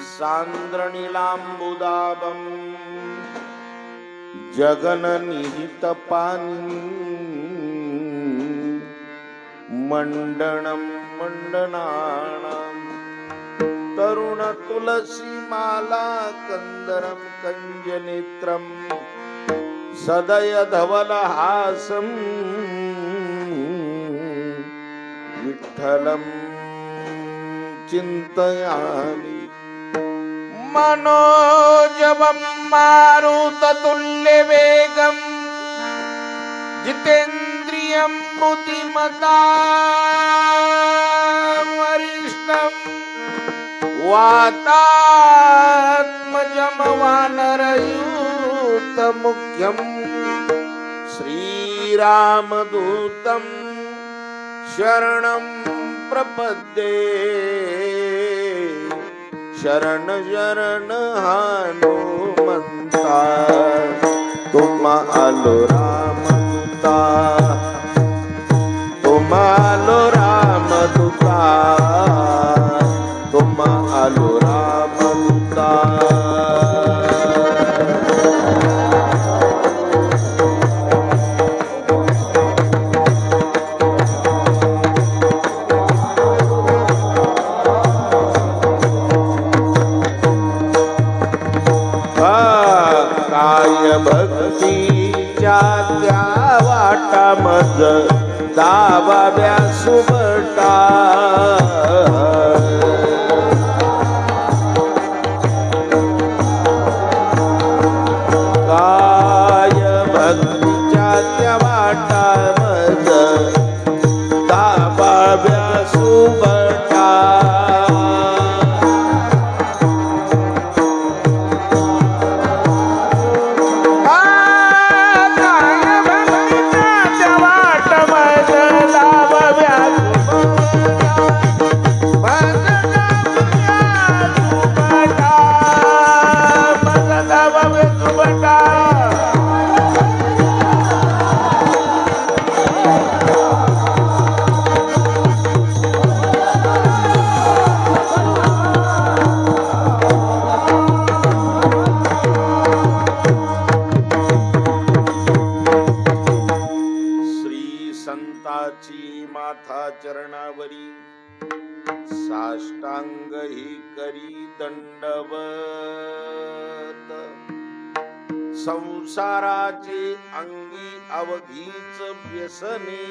सान्द्रनीलाम्बुदाबं जगन्निहितपानि मण्डनं मण्डनानां तरुणतुलसीमाला कंदरं कञ्जनेत्रं सदयधवलहासं विठ्ठलं चिन्तयामि। मनोजवं मारुततुल्यवेगं जितेन्द्रियं बुद्धिमतां वरिष्ठं वातात्मजं वानरयूथमुख्यं श्रीरामदूतं शरणं प्रपद्ये। शरण शरण हनुमंता तुम आलो रामदूता, तुम आलो रामदूता, तुम आलो रामदूता। भक्तीच्या त्या वाटा मज दाबाव्या सुबटा, काय भक्तीच्या त्या वाटा मज दाबाव्या सुबटा। माथा चरणावरी साष्टांग ही करी दंडवत, संसाराचे अंगी अवघीच व्यसने,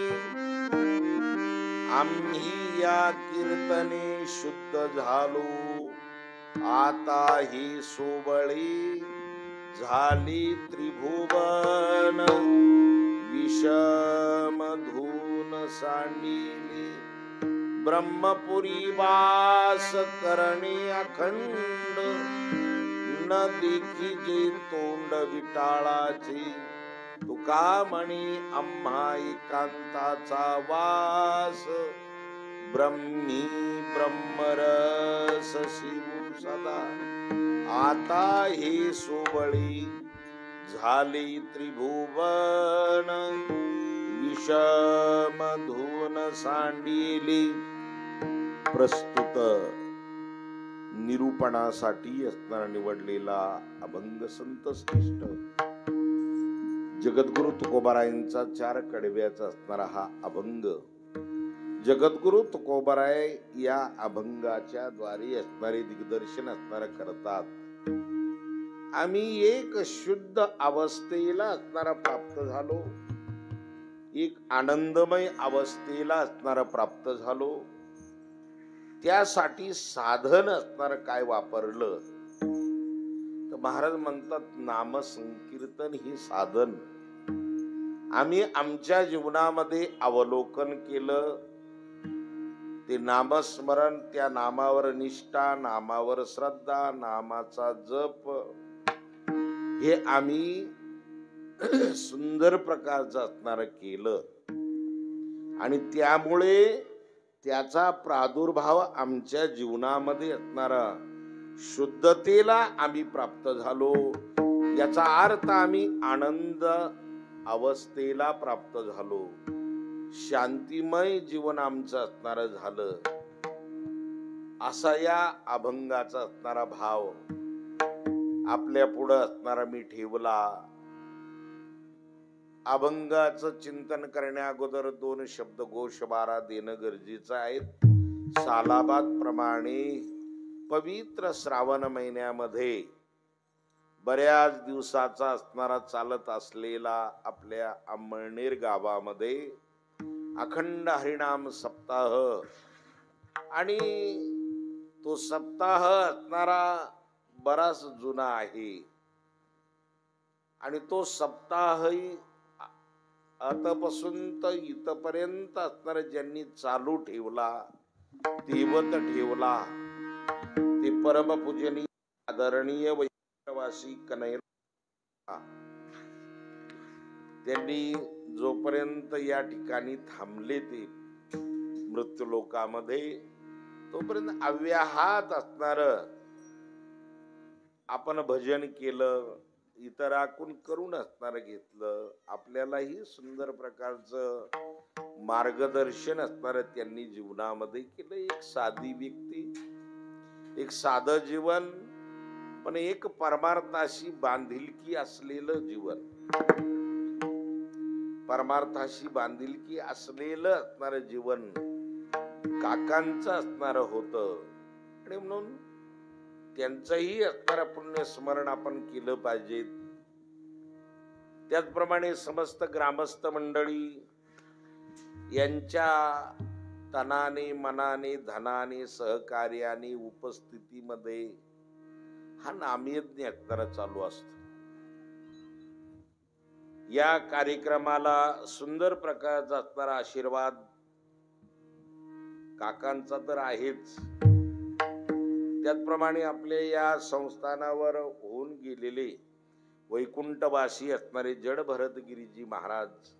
आम्ही या कीर्तने शुद्ध झालो, आता ही सोबळी झाली त्रिभुवन, विषम धून सांडिले ब्रह्मपुरी वास करणे अखंड, न देखी जे तोंड विटाळाचे, तुका म्हणी आम्हा एकांताचा वास, ब्रह्मी ब्रह्मरस शिवू सदा, आता हे सोबळी झाली त्रिभुवन, विषम धून सांडिली। प्रस्तुत निरूपणासाठी असणारा निवडलेला अभंग संत श्रेष्ठ जगद्गुरु तुकोबारायांचा 4 कडव्याचा असणारा हा अभंग, जगद्गुरु तुकोबाराय या अभंगाच्या द्वारे असणारे दिग्दर्शन असणारा करतात। आम्ही एक शुद्ध अवस्थेला असणारा प्राप्त झालो, एक आनंदमय अवस्थेला असणारा प्राप्त झालो, त्यासाठी साधन असणार काय वापरलं तर महाराज म्हणतात नाम संकीर्तन ही साधन। आम्ही आमच्या जीवनामध्ये अवलोकन केलं, ते नामस्मरण, त्या नामावर निष्ठा, नामावर श्रद्धा, नामाचा जप, हे आम्ही सुंदर प्रकारचं असणार केलं आणि त्यामुळे त्याचा प्रादुर्भाव आमच्या जीवनामध्ये असणारा शुद्धतेला आम्ही प्राप्त झालो, याचा अर्थ आम्ही आनंद अवस्थेला प्राप्त झालो, शांतिमय जीवन आमचं असणार झालं। असा या अभंगाचा असणारा भाव आपल्या पुढं असणारा मी ठेवला. अभंगाचं चिंतन करण्या अगोदर 2 शब्द गोषवारा देणं गरजेचं आहे. सालाबाद प्रमाणे पवित्र श्रावण महिन्यामध्ये बऱ्याच दिवसाचा असणारा चालत असलेला आपल्या अंमळनेर गावामध्ये अखंड हरिनाम सप्ताह आणि तो सप्ताह असणारा बराच जुना आहे आणि तो सप्ताहही आतापासून तर इथपर्यंत असणारा ज्यांनी चालू ठेवला, तेवत ठेवला, ते परमपूजनीय आदरणीय वैष्णवासी कन्हैया त्यांनी जोपर्यंत या ठिकाणी थांबले ते मृत्यू लोकामध्ये, तोपर्यंत अव्याहात असणार आपण भजन केलं, इतराकून करून असणार घेतलं. आपल्यालाही सुंदर प्रकारचं मार्गदर्शन असणार त्यांनी जीवनामध्ये केलं. एक साधी व्यक्ती, एक साधं जीवन, पण एक परमार्थाशी बांधिलकी असलेलं जीवन, परमार्थाशी बांधिलकी असलेलं असणार जीवन काकांचं असणार होतं. आणि म्हणून त्यांचंही असणारं पुण्य स्मरण आपण केलं पाहिजे. त्याचप्रमाणे समस्त ग्रामस्थ मंडळी यांच्या तनाने, मनाने, धनाने, सहकार्याने, उपस्थितीमध्ये हा नामयज्ञ असणारा चालू असतो. या कार्यक्रमाला सुंदर प्रकारचा असणारा आशीर्वाद काकांचा तर आहेच, त्याचप्रमाणे आपल्या या संस्थानावर होऊन गेलेले वैकुंठवासी असणारे जड भरतगिरीजी महाराज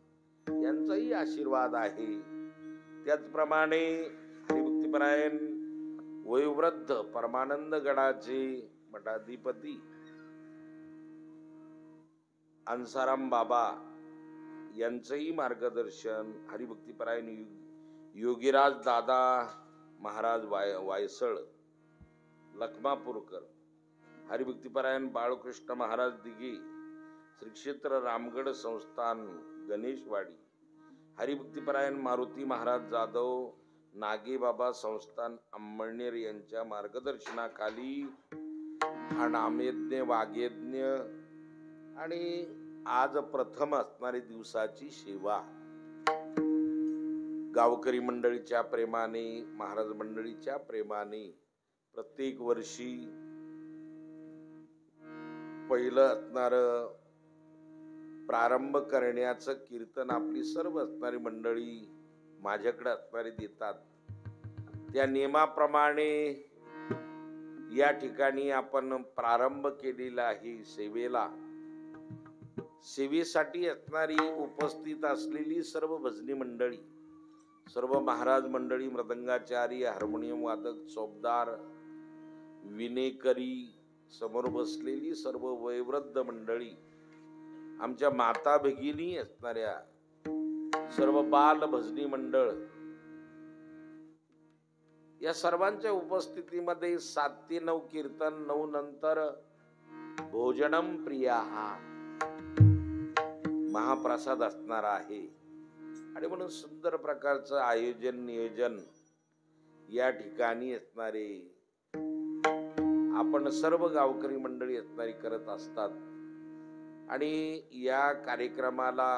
यांचाही आशीर्वाद आहे. त्याचप्रमाणे हरिभक्तीपरायण वयोवृद्ध परमानंद गडाचे मठाधिपती अंसाराम बाबा यांचंही मार्गदर्शन, हरिभक्तीपरायण योगीराज दादा महाराज वायसळ लखमापूरकर, हरिभक्तीपरायण बाळकृष्ण महाराज दिघे श्री क्षेत्र रामगड संस्थान गणेशवाडी, हरिभक्तीपरायण मारुती महाराज जाधव नागेबाबा संस्थान अंमळनेर यांच्या मार्गदर्शनाखाली हा नामयज्ञ, वाग्यज्ञ आणि आज प्रथम असणारी दिवसाची सेवा गावकरी मंडळीच्या प्रेमाने, महाराज मंडळीच्या प्रेमाने प्रत्येक वर्षी पहिलं असणार प्रारंभ करण्याचं कीर्तन आपली सर्व असणारी मंडळी माझ्याकडे असणारे देतात. त्या नियमाप्रमाणे या ठिकाणी आपण प्रारंभ केलेला आहे सेवेला. सेवेसाठी असणारी उपस्थित असलेली सर्व भजनी मंडळी, सर्व महाराज मंडळी, मृदंगाचारी, हार्मोनियम वादक, चौबदार, विनेकरी, समोर बसलेली सर्व वयोवृद्ध मंडळी, आमच्या माता भगिनी असणाऱ्या सर्व बाल भजनी मंडळ, या सर्वांच्या उपस्थितीमध्ये 7 ते 9 कीर्तन, 9 नंतर भोजनम प्रियाहा महाप्रसाद असणार आहे. आणि म्हणून सुंदर प्रकारचं आयोजन, नियोजन या ठिकाणी असणारे आपण सर्व गावकरी मंडळी असणारी करत असतात. आणि या कार्यक्रमाला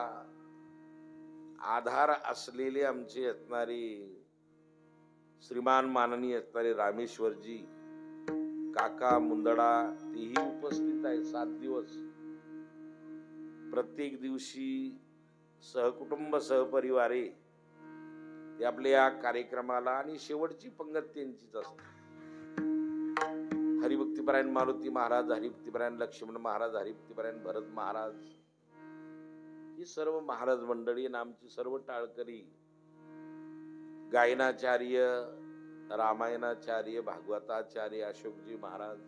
आधार असलेले आमचे असणारे श्रीमान माननीय असणारे रामेश्वरजी काका मुंदडा, तेही उपस्थित आहे. 7 दिवस प्रत्येक दिवशी सहकुटुंब सहपरिवारे ते आपल्या या कार्यक्रमाला, आणि शेवटची पंगत त्यांचीच असते. हरिभक्तीपरायण मारुती महाराज, हरिभक्तीपरायण लक्ष्मण महाराज, हरिभक्तीपरायण भरत महाराज, ही सर्व महाराज मंडळी आणि आमची सर्व टाळकरी, गायनाचार्य, रामायणाचार्य, भागवताचार्य अशोकजी महाराज,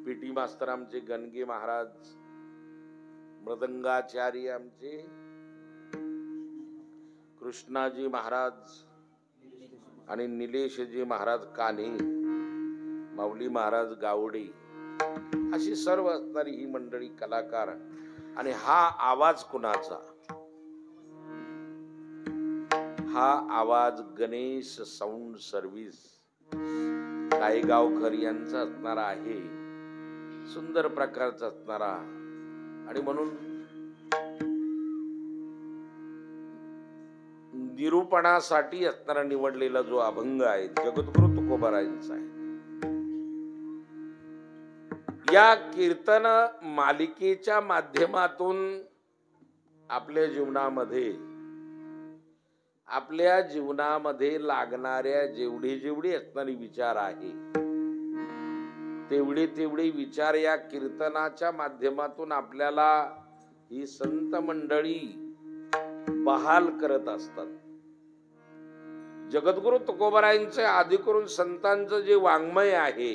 पीटी मास्तर आमचे गणगे महाराज, मृदंगाचार्य आमचे कृष्णाजी महाराज, आणि निलेशजी महाराज कान्हे, माऊली महाराज गावडे, अशी सर्व असणारी ही मंडळी कलाकार. आणि हा आवाज कुणाचा? हा आवाज गणेश साऊंड सर्व्हिस कायगावकर यांचा असणारा आहे. सुंदर प्रकारचा असणारा. आणि म्हणून निरूपणासाठी असणारा निवडलेला जो अभंग आहे जगद्गुरु तुकोबारायांचा आहे. या कीर्तन मालिकेच्या माध्यमातून आपल्या जीवनामध्ये लागणाऱ्या जेवढी असणारी विचार आहे तेवढे विचार या कीर्तनाच्या माध्यमातून आपल्याला ही संत मंडळी बहाल करत असतात. जगद्गुरु तुकोबारायांचे आधी करून संतांचं जे वाङ्मय आहे,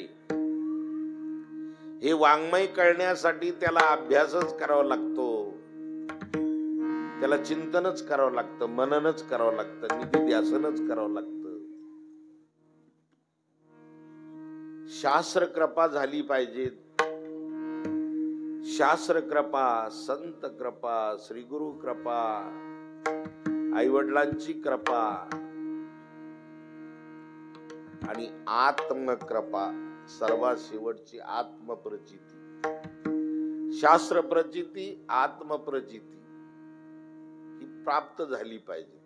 हे वाङ्मय कळण्यासाठी त्याला अभ्यासच करावा लागतो, त्याला चिंतनच करावं लागतं, मननच करावं लागतं, निधिध्यासनच करावं लागतं. शास्त्र कृपा झाली पाहिजे. शास्त्र कृपा, संत कृपा, श्री गुरु कृपा, आई वडिलांची कृपा आणि आत्मकृपा, सर्वात शेवटची आत्मप्रचिती. शास्त्र प्रचिती, आत्मप्रचिती ही प्राप्त झाली पाहिजे.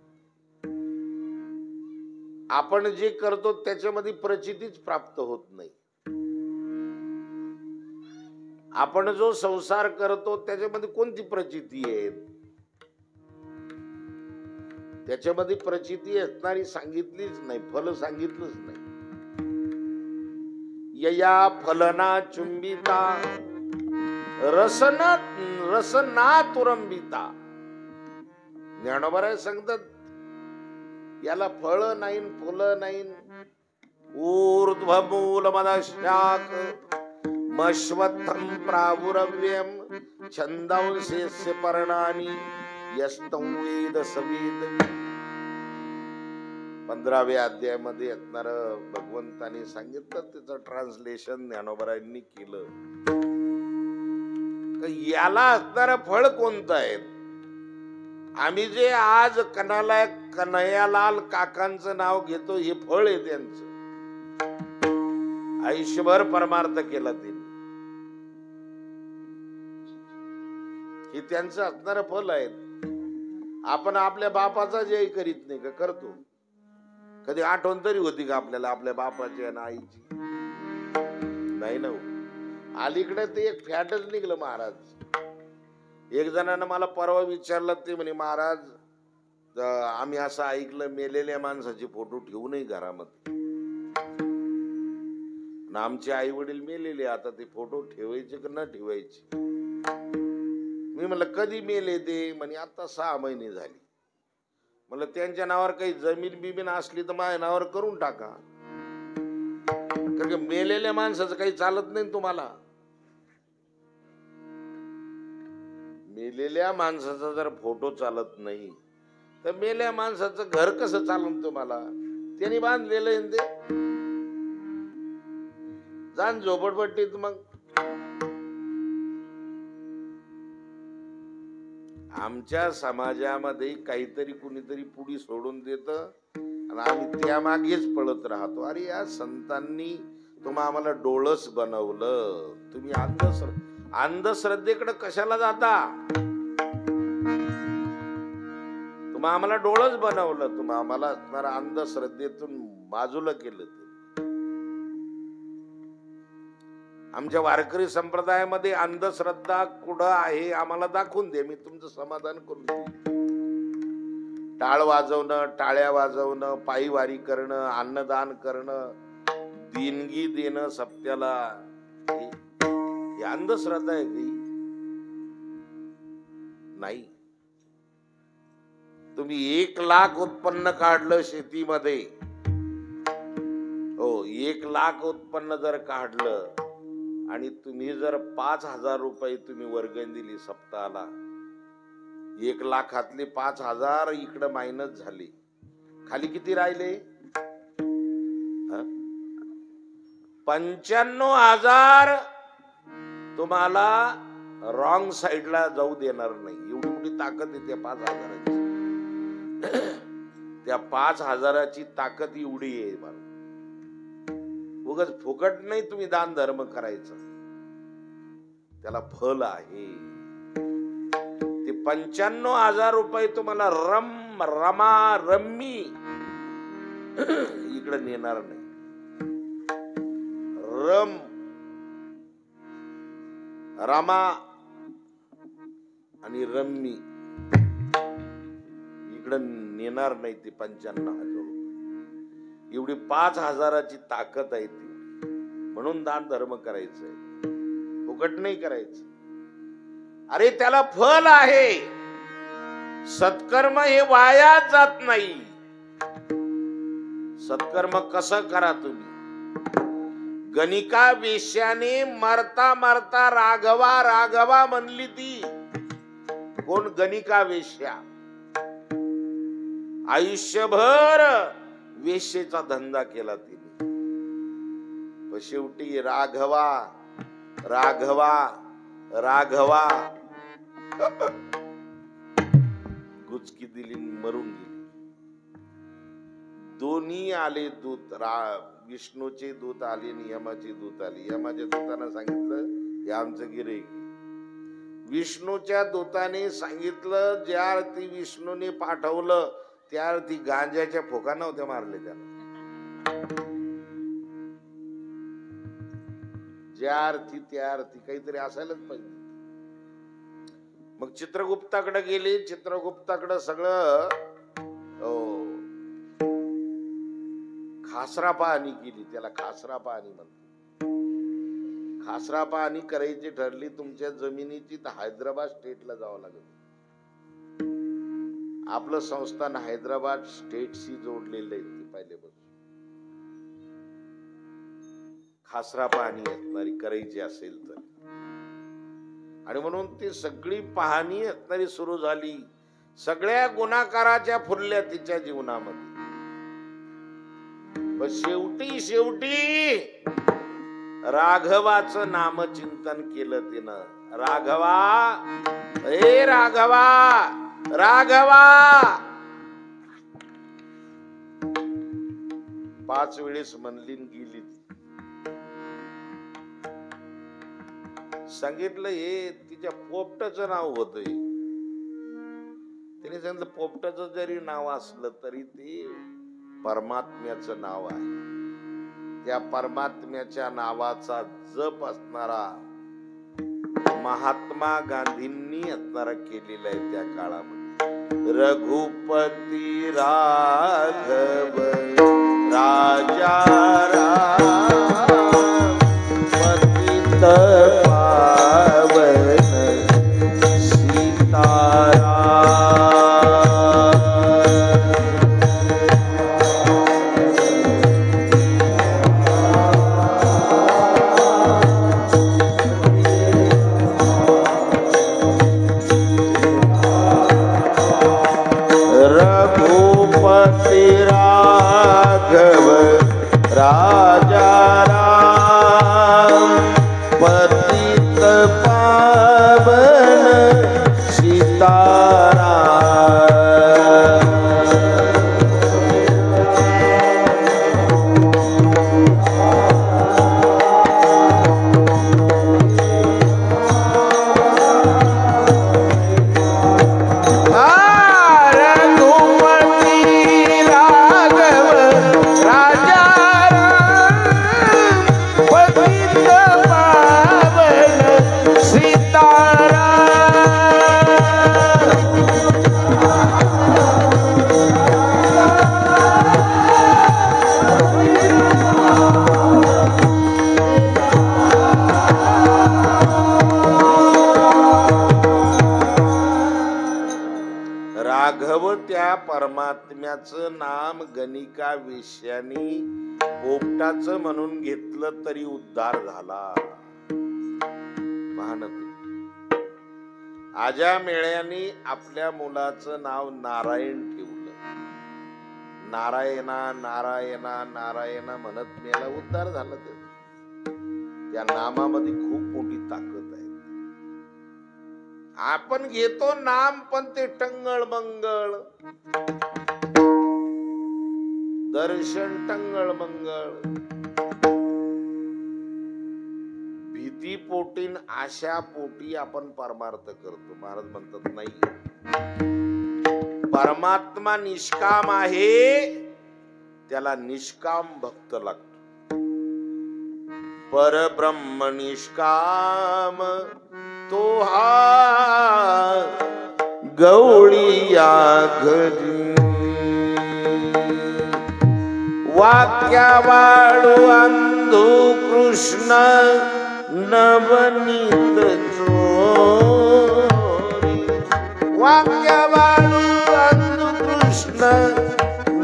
आपण जे करतो त्याच्यामध्ये प्रचितीच प्राप्त होत नाही. आपण जो संसार करतो त्याच्यामध्ये कोणती प्रचिती आहे? त्याच्यामध्ये प्रचिती असणारी सांगितलीच नाही, फल सांगितलंच नाही. यया फलना चुंबिता रसना तुरंबिता. ज्ञानोबा सांगतात याला फळ नाही, फुलं नाही. ऊर्ध्वमूल मदशाक मश्वत्थं प्रावुरव्यम छंदांसेस्य पर्णानि यस्तं वेद सवेद. 15व्या अध्यायामध्ये असणार भगवंताने सांगितलं, त्याचं ट्रान्सलेशन ज्ञानोबरायांनी केलं. याला असणारं फळ कोणतं आहे? आम्ही जे आज कन्हैयालाल काकांचं नाव घेतो हे फळ आहे त्यांचं. आयुष्यभर परमार्थ केला त्यांनी, हे त्यांचं असणारं फल आहे. आपण आपल्या बापाचा जय करीत नाही का? करतो. कधी आठवण तरी होती का आपल्याला आपल्या बापाची आणि आईची? नाही ना. अलीकडे ते एक फॅटच निघलं महाराज. एक जणांना मला परवा विचारलं, ते म्हणे महाराज आम्ही असं ऐकलं मेलेल्या माणसाचे फोटो ठेवू नये घरामध्ये. आमचे आई वडील मेलेले, आता ते फोटो ठेवायचे का न ठेवायचे? मी म्हणलं कधी मेले ते? म्हणे आता 6 महिने झाले. म्हणलं त्यांच्या नावावर काही जमीन बिमीन असली तर माझ्या नावावर करून टाका. कारण की मेलेल्या माणसाचं काही चालत नाही तुम्हाला. मेलेल्या माणसाचा जर फोटो चालत नाही तर मेल्या माणसाचं घर कसं चालून तुम्हाला? त्यांनी बांधलेलं आहे ते. जाण झोपडपट्टीत. मग आमच्या समाजामध्ये काहीतरी कुणीतरी पुढी सोडून देत आणि आम्ही त्यामागेच पळत राहतो. अरे या संतांनी आम्हाला डोळस बनवलं, तुम्ही अंधश्रद्धेकडे कशाला जाता? आम्हाला डोळस बनवलं, आम्हाला असणारा अंधश्रद्धेतून बाजूला केलं. आमच्या वारकरी संप्रदायामध्ये अंधश्रद्धा कुठं आहे आम्हाला दाखवून दे, मी तुमचं समाधान करून देईन. टाळ वाजवणं, टाळ्या वाजवणं, पायीवारी करणं, अन्नदान करणं, देणगी देणं सप्त्याला, ही अंधश्रद्धा आहे की नाही? तुम्ही 1 लाख उत्पन्न काढलं शेतीमध्ये, हो 1 लाख उत्पन्न जर काढलं आणि तुम्ही जर 5,000 रुपये तुम्ही वर्गणी दिली सप्ताहाला, 1 लाखातले 5,000 इकडे मायनस झाले, खाली किती राहिले? 95,000 तुम्हाला रॉंग साइडला जाऊ देणार नाही. एवढी मोठी ताकद आहे त्या 5,000ची. त्या 5,000ची ताकद एवढी आहे मला. उगाच फुकट नाही तुम्ही दान धर्म करायचं, त्याला फल आहे. ते 95,000 रुपये तुम्हाला रम्मी इकडे नेणार नाही. रमा आणि रम्मी इकडे नेणार नाही. ते 95,000 रुपये एवढी 5,000ची ताकद आहे ती. म्हणून दान धर्म करायचंय, फुकट नाही करायचं. अरे त्याला फल आहे. सत्कर्म हे वाया जात नाही. सत्कर्म कसं करा तुम्ही. गणिका वेश्याने मरता मरता राघवा राघवा म्हणली ती. कोण? गणिका वेश्या. आयुष्यभर वेश्येचा धंदा केला तिने. पण शेवटी राघवा राघवा राघवा गुचकी दिली, मरून गेली. दोन्ही आले दूत. विष्णूचे दूत आले आणि यमाचे दूत आले. यमाच्या दूतानं सांगितलं हे आमचं गिऱ्हाईक. विष्णूच्या दूताने सांगितलं ज्या अर्थी विष्णूने पाठवलं त्या अर्थी गांजाच्या फोका नव्हत्या मारले त्याला. ज्या अर्थी त्या अर्थी काहीतरी असायलाच पाहिजे. मग चित्रगुप्ताकडे गेले. चित्रगुप्ताकडे सगळं खासरा पाहणी केली. त्याला खासरा पाहणी म्हणतात. खासरा पाहणी करायची ठरली. तुमच्या जमिनीची तर हैदराबाद स्टेटला जावं लागत. आपलं संस्थान हैदराबाद स्टेटशी जोडलेलं आहे ते पहिल्यापासून. खासरा पाहणी असणारी करायची असेल तर. आणि म्हणून ती सगळी पाहणी असणारी सुरू झाली. सगळ्या गुन्हाकाराच्या फुरल्या तिच्या जीवनामध्ये. पण शेवटी राघवाचं नामचिंतन केलं तिनं. राघवा, ए राघवा राघवा. 5 वेळेस म्हणली गेली. सांगितलं हे तिच्या पोपटाचं नाव होतंय. तिने सांगितलं पोपटाचं जरी नाव असलं तरी ते परमात्म्याचं नाव आहे. त्या परमात्म्याच्या नावाचा जप असणारा महात्मा गांधींनी असणारा केलेला आहे त्या काळामध्ये. रघुपती राघव राजा राम पतित पावन सीताराम. राजा राम पतित पावन सीताराम. राघव त्या परमात्म्याचं नाम गणिका वेश्यानी पोपटाचं म्हणून घेतलं तरी उद्धार झाला. आजा मेळ्यानी आपल्या मुलाचं नाव नारायण ठेवलं. नारायणा नारायणा नारायणा म्हणत मेला, उद्धार झाला त्याचा. त्या नामामध्ये खूप मोठी ताकद आहे. आपण घेतो नाम पण ते टंगळ मंगळ, दर्शन टंगळ मंगळ. भीती पोटी आशा पोटी आपण परमार्थ करतो. महाराज म्हणतात नाही, परमात्मा निष्काम आहे, त्याला निष्काम भक्त लागतो. परब्रह्म निष्काम तो हा गवळीया घरी. वाक्या वाळू अंधू कृष्ण नवनीत चोरी. वाक्या वाळू अंधू कृष्ण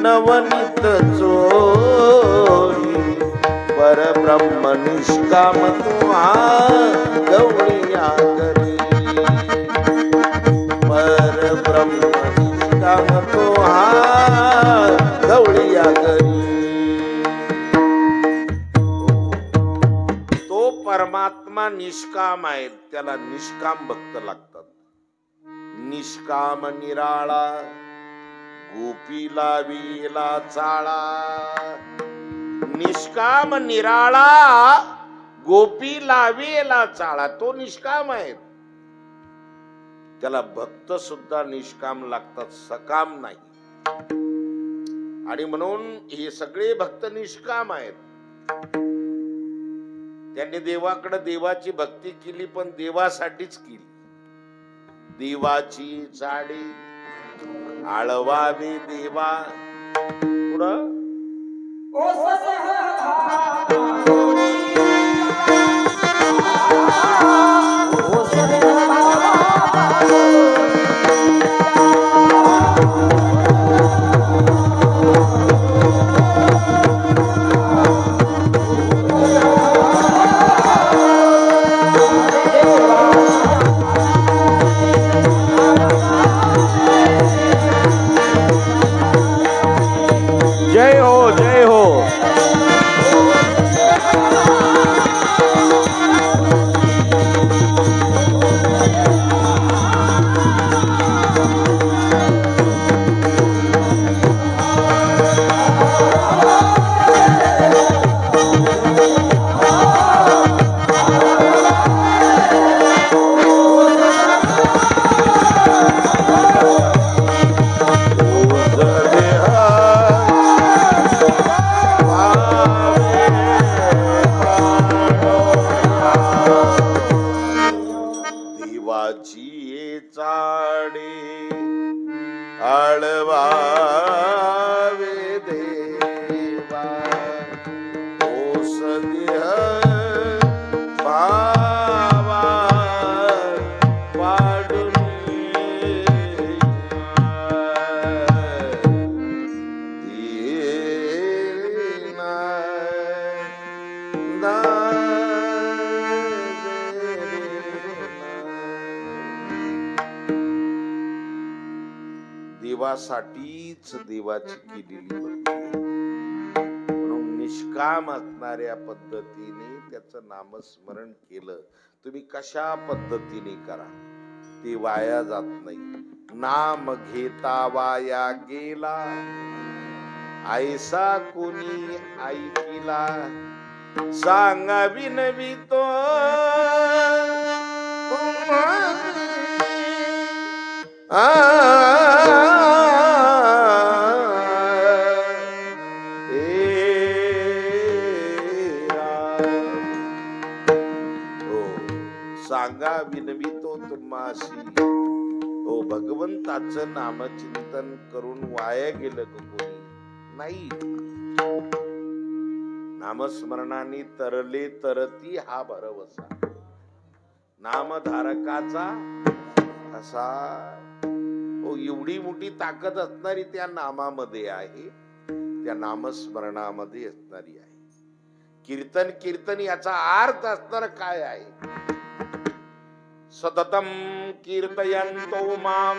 नवनीत चोरी. परब्रह्म निष्काम तो गवळीया घरी. परब्रह्म निष्काम तो गवळीया घरी. तो परमात्मा निष्काम आहे, त्याला निष्काम भक्त लागतात. निष्काम निराळा गोपीला विला चाळा. निष्काम निराळा गोपी लावेला चाळा. तो निष्काम आहे, त्याला भक्त सुद्धा निष्काम लागतात, सकाम नाही. आणि म्हणून हे सगळे भक्त निष्काम आहेत. त्यांनी देवाकडे देवाची भक्ती केली, पण देवासाठीच केली. देवाची झाडे आळवावे देवा. पुढं जय हो जय हो. देवासाठीच देवाची केलेली भक्ती. म्हणून निष्काम असणाऱ्या पद्धतीने त्याचं नामस्मरण केलं. तुम्ही कशा पद्धतीने करा, ते वाया जात नाही. नाम घेता वाया गेला, ऐसा कोणी ऐकिला. सांगा विनवी तो सांगा विनवितो तुम्हासी. हो, भगवंताचं नामचिंतन करून वाया गेलं का कोणी? नाही. नामस्मरणाने तरले तरती हा भरवसा. नामधारकाचा असा हो, एवढी मोठी ताकद असणारी त्या नामामध्ये आहे, त्या नामस्मरणामध्ये असणारी आहे. कीर्तन कीर्तन याचा अर्थ असणार काय आहे? सततम कीर्तयन्तो मां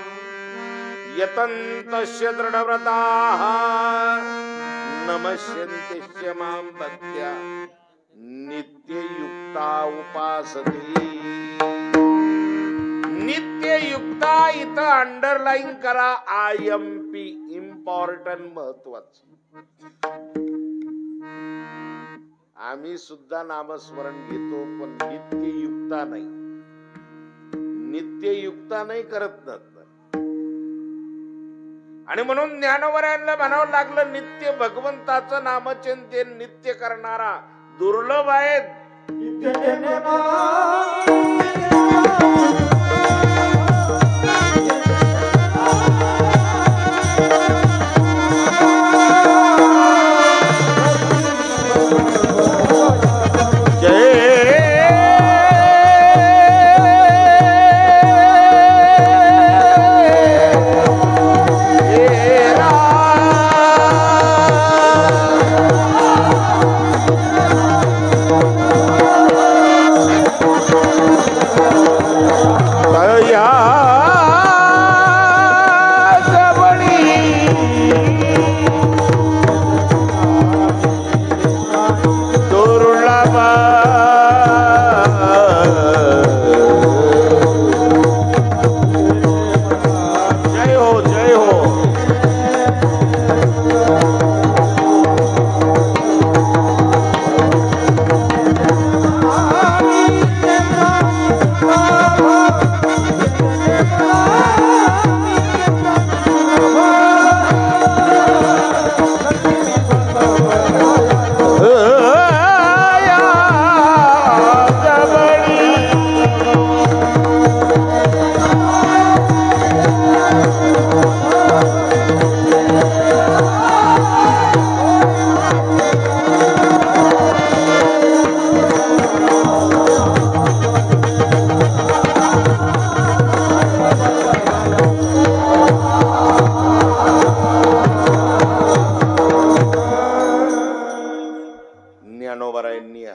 यतन्तस्य दृढव्रताः नमस्यन्ति मां भक्त्या नित्ययुक्ता उपासते. नित्ययुक्ता इथं अंडरलाईन करा. IMP इम्पॉर्टंट, महत्वाचं. आम्ही सुद्धा नामस्मरण घेतो, पण नित्ययुक्ता नाही. नित्ययुक्ता नाही करत ना. आणि म्हणून ज्ञानोबरायांना म्हणावं लागलं, नित्य भगवंताचं नामचिंतन नित्य करणारा दुर्लभ आहेत.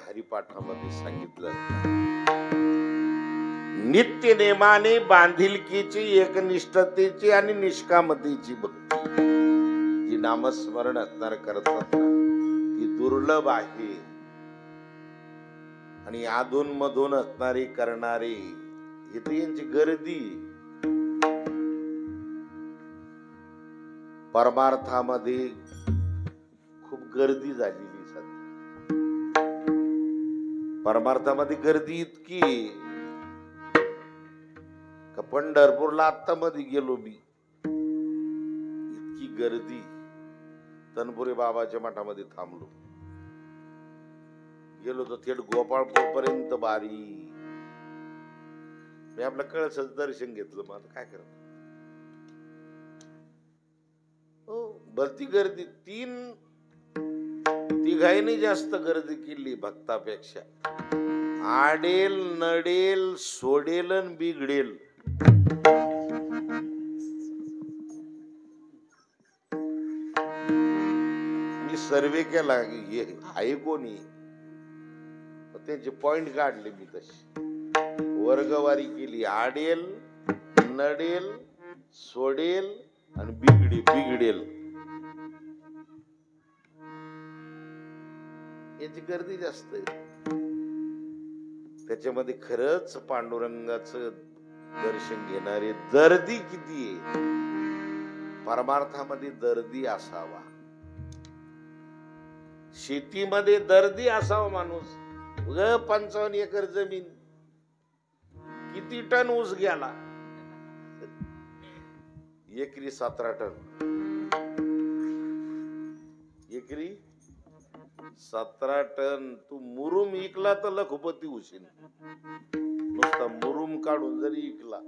हरिपाठामध्ये सांगितलं, नित्य नेमाने बांधिलकीची, एकनिष्ठतेची आणि निष्कामतेची भक्ती जी नामस्मरण असणार करतात ना, ती दुर्लभ आहे. आणि अधून मधून असणारी करणारी इथे यांची गर्दी. परमार्थामध्ये खूप गर्दी झालेली. परमार्थामध्ये गर्दी इतकी का पंढरपूरला आता मध्ये गेलो मी, इतकी गर्दी. तनपुरे बाबाच्या मठामध्ये थांबलो, गेलो तर थेट गोपाळपूर पर्यंत बारी. मी आपलं कळसच दर्शन घेतलं. मग आता काय करत, भरती गर्दी. तिघाईने जास्त गर्दी केली भक्तापेक्षा. आडेल नडेल सोडेल बिघडेल. मी सर्वे केला आहे कोणी, त्यांचे पॉइंट काढले मी. तशी वर्गवारी केली. आडेल नडेल सोडेल आणि बिघडेल. याची गर्दी जास्त आहे. त्याच्यामध्ये खरंच पांडुरंगाचं दर्शन घेणारे दर्दी किती आहे. परमार्थामध्ये दर्दी असावा, शेतीमध्ये दर्दी असावा माणूस. 55 एकर जमीन, किती टन ऊस गेला? एकरी 17 टन. एकरी 17 टन. तू मुरुम इकला तर लखपती होशील. नुसता मुरुम काढून जरी इकला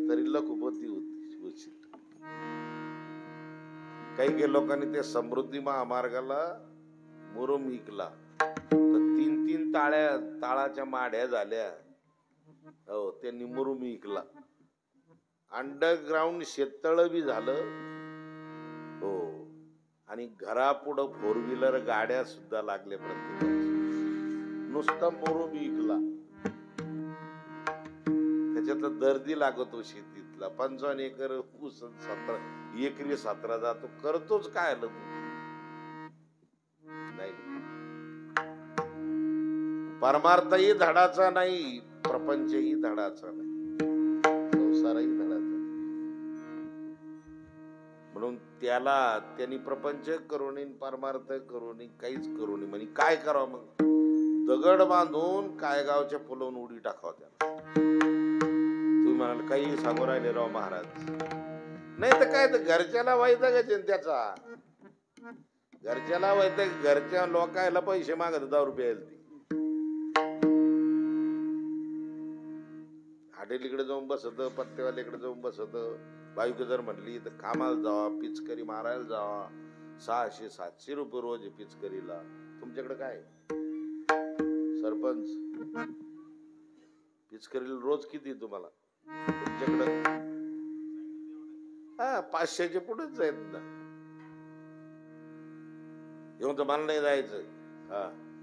तरी लखपती होशील. काही लोकांनी त्या समृद्धी महामार्गाला मुरुम इकला तर 3-3 ताळाच्या माढ्या झाल्या. हो, त्यांनी मुरुम इकला. अंडरग्राउंड शेततळ बी झालं. हो, आणि घरापुढं 4 व्हीलर गाड्या सुद्धा लागल्या प्रत्येकाची. नुसता मुरुम इकला. त्याच्यात दर्दी लागतो शेतीतला. 55 एकर ऊस, 17 एकरी 17 जातो. करतोच काय आलं तू? नाही. परमार्थही धडाचा नाही, प्रपंचही धडाचा नाही, संसारही धडाचा नाही. म्हणून त्यांनी प्रपंच करून परमार्थ करून काहीच करून म्हणे काय करावं मग? दगड बांधून काय गावच्या फुलवून उडी टाकावं त्याला. तुम्ही म्हणाल काही सांगू राहिले राव महाराज. नाही तर काय, तर घरच्याला वैतागायचे त्याचा, घरच्याला वैताग. घरच्या लोकायला पैसे मागत 10 रुपये ती हॉटेलीकडे जाऊन बसत, पत्तेवाल्याकडे जाऊन बसत. बायको जर म्हणली तर कामाला जावा, पिचकरी मारायला जावा, 600-700 रुपये रोज आहे पिचकरीला. तुमच्याकडे काय सरपंच? पिचकरीला रोज किती तुम्हाला तुमच्याकडे? 500च्या पुढेच जायत ना. येऊन तर मला नाही जायचं,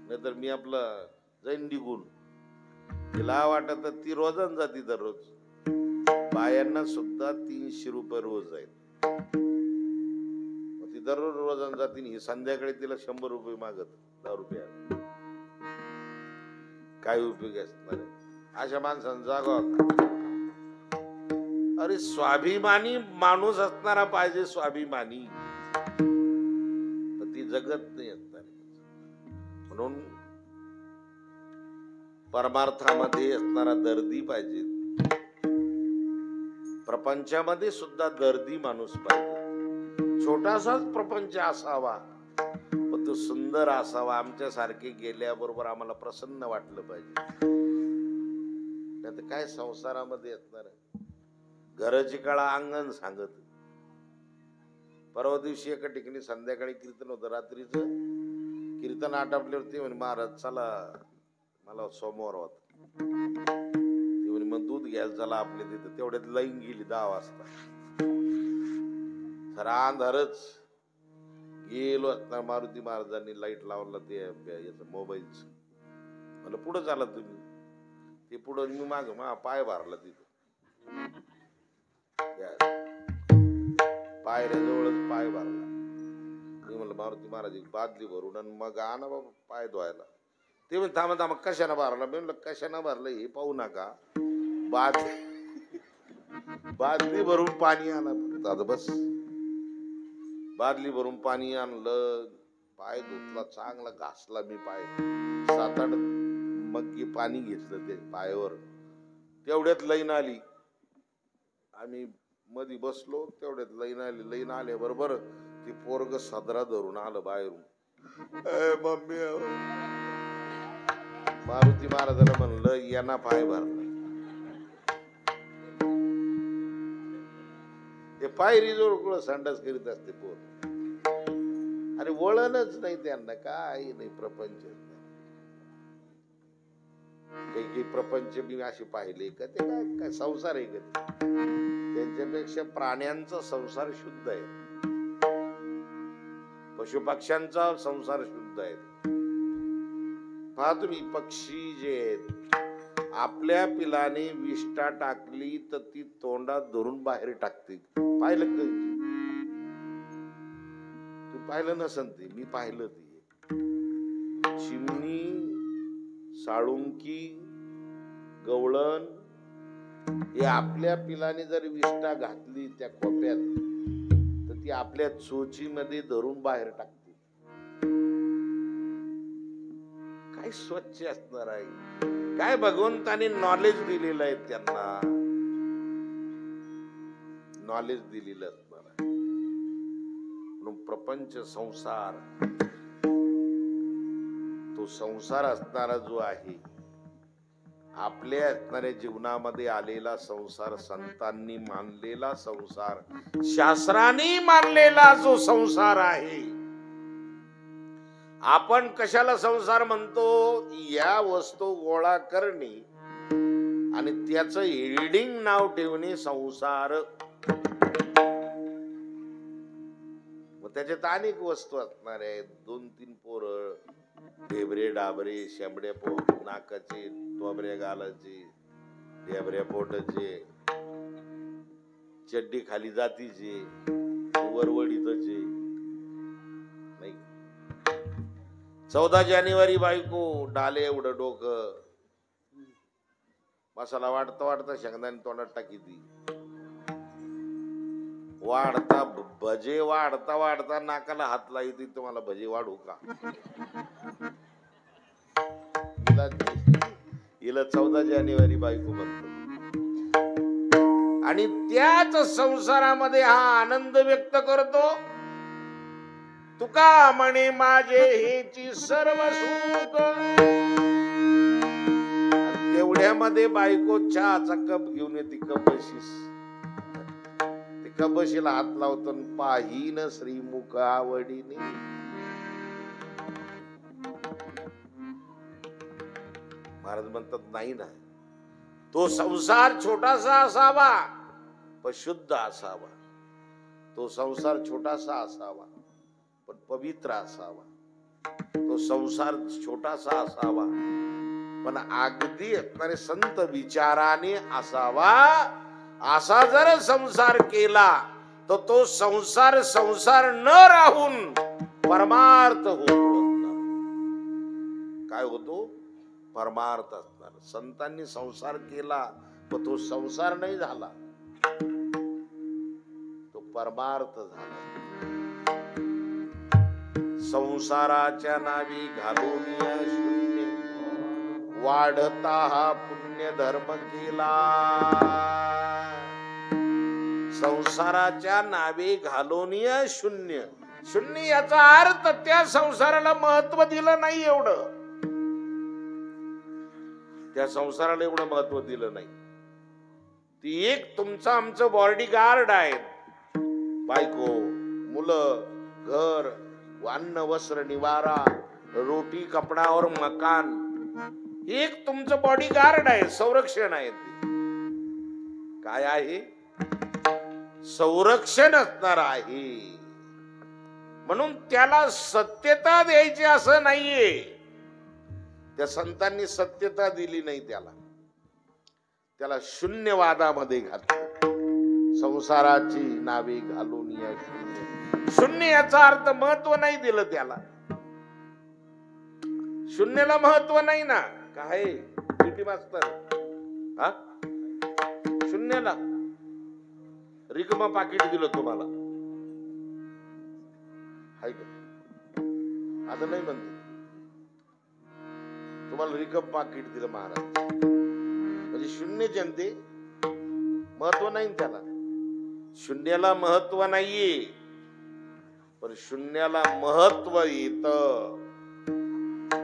नाहीतर मी आपलं जाईन निघून. तिला वाटत ती रोजान जाती दररोज. बायांना सुद्धा 300 रुपये रोज आहेत. ती दररोज रोजान जाती. ही संध्याकाळी तिला 100 रुपये मागत 10 रुपया. काय उपयोग असणार आहे? अशा माणसांना जागा. अरे स्वाभिमानी माणूस असणारा पाहिजे, स्वाभिमानी. ती जगत नाही असणार. म्हणून परमार्थामध्ये असणारा दर्दी पाहिजे, प्रपंचामध्ये सुद्धा दर्दी माणूस पाहिजे. छोटासाच प्रपंच असावा पण तो सुंदर असावा. आमच्या सारखे गेल्याबरोबर आम्हाला प्रसन्न वाटलं पाहिजे. नाही काय संसारामध्ये असणार आहे? घराची कळा अंगण सांगत. परवा दिवशी एका ठिकाणी संध्याकाळी कीर्तन होतं. रात्रीचं कीर्तन आटपल्यावरती म्हणे महाराज चला, मला सोमवार होता. ती म्हणे मग दूध घ्यायला चला आपल्या तिथं. तेवढ्यात लाईन गेली 10 वाजता. खरा अंधारच गेलो असता. मारुती महाराजांनी लाईट लावला ते याच मोबाईलच. मला पुढे चाला तुम्ही. ते पुढे मी माग पाय भरला तिथं. पायऱ्याजवळच पाय भरला. मी म्हणलं मारुती महाराज बादली भरून आणि मग आणा बाबा पाय धुवायला. ते म्हणजे थांबा कशानं भरला? मी म्हणलं कशानं भरलं हे पाहू नका, बादली भरून पाणी आणा. आता बस बादली भरून पाणी आणलं, पाय धुतला, चांगला घासला मी पाय. 7-8 मग्गी पाणी घेतलं ते पायावर. तेवढ्यात लाईन आली. आम्ही मध्ये बसलो, तेवढ्यात लाईन आली. लाईन आल्या बरोबर ती पोरग सदरा धरून आलं बाहेरून. मम्मी, मारुती महाराजांना म्हणलं यांना पाय भरला. ते पायरी जोड संडास करीत असते पोर. अरे वळणच नाही त्यांना, काही नाही प्रपंच. काही प्रपंच मी असे पाहिले का ते काय संसार आहे का? त्यांच्यापेक्षा प्राण्यांचा संसार शुद्ध आहे, पशुपक्ष्यांचा संसार शुद्ध आहे. पहा तुम्ही पक्षी जे आहेत, आपल्या पिलाने विष्ठा टाकली तर ती तोंडात धरून बाहेर टाकते. पाहिलं का? तू पाहिलं नसन ते, मी पाहिलं ते. चिमणी, साळुंकी, गवळण हे आपल्या पिलाने जर विष्ठा घातली त्या कोप्यात तर ती आपल्या चोचीमध्ये धरून बाहेर टाकते. काय स्वच्छ असणार आहे? काय भगवंताने नॉलेज दिलेलं आहे त्यांना, नॉलेज दिलेलं असणार आहे. म्हणून प्रपंच संसार, तो संसार असणारा जो आहे, आपल्या असणाऱ्या जीवनामध्ये आलेला संसार, संतांनी मानलेला संसार, शास्त्राने मानलेला जो संसार आहे. आपण कशाला संसार म्हणतो? या वस्तू गोळा करणे आणि त्याचं हेडिंग नाव ठेवणे संसार. मग त्याच्यात अनेक वस्तू असणार आहेत. 2-3 पोरं, ढेबरे डाबरे, शेंबड्या पोट, नाकाचे, टोबऱ्या गालाचे, ढेबऱ्या पोटाचे, चड्डी खाली जातीचे, वरवडीचे, नाही 14 जानेवारी बायको डाले एवढं डोकं, मसाला वाढता वाढता शेंगदाणे तोंडात टाकी ती, वाढता भजे वाढता वाढता नाकाला हात लावती, तुम्हाला भजे वाढू का? हिला 14 जानेवारी बायको म्हणतो. आणि त्याच संसारामध्ये हा आनंद व्यक्त करतो. तुका म्हणे माझे हेची सर्व सुख. तेवढ्यामध्ये बायको चहाचा कप घेऊन येते कपशीस. ते कपशीला हात लावतो, पाहीन श्रीमुख आवडीने. महाराज म्हणतात नाही ना, तो संसार छोटासा असावा पण शुद्ध असावा. तो संसार छोटासा असावा पण पवित्र असावा. तो संसार छोटासा असावा पण अगदी असणारे संत विचाराने असावा. असा जर संसार केला तर तो संसार संसार न राहून परमार्थ होतो. काय होतो? परमार्थ असणार. संतांनी संसार केला पण तो संसार नाही झाला, तो परमार्थ झाला. संसाराच्या नावी घालून शून्य वाढता हा पुण्य धर्म केला. संसाराच्या नावे घालून शून्य. शून्य याचा अर्थ त्या संसाराला महत्व दिलं नाही. एवढं त्या संसाराला एवढं महत्व दिलं नाही. ती एक तुमचं आमचं बॉडीगार्ड आहे. बायको, मुलं, घर, अन्न, वस्त्र, निवारा, रोटी, कपडा और मकान, एक तुमचं बॉडीगार्ड आहे, संरक्षण आहे. काय आहे? संरक्षण असणार आहे. म्हणून त्याला सत्यता द्यायची असं नाहीये. त्या संतांनी सत्यता दिली नाही त्याला. त्याला शून्यवादामध्ये घातलं. संसाराची नावे घालून या शून्य. शून्य याचा अर्थ महत्व नाही दिलं त्याला. शून्याला महत्व नाही ना. काय किती मास्तर? हा, शून्याला रिकामा पाकिट दिलं तुम्हाला. हाय का? आता नाही म्हणते तुम्हाला रिकाम पाकिट दिलं महाराज म्हणजे शून्य जनते. महत्व नाही त्याला. शून्याला महत्व नाहीये पण शून्याला महत्व येत.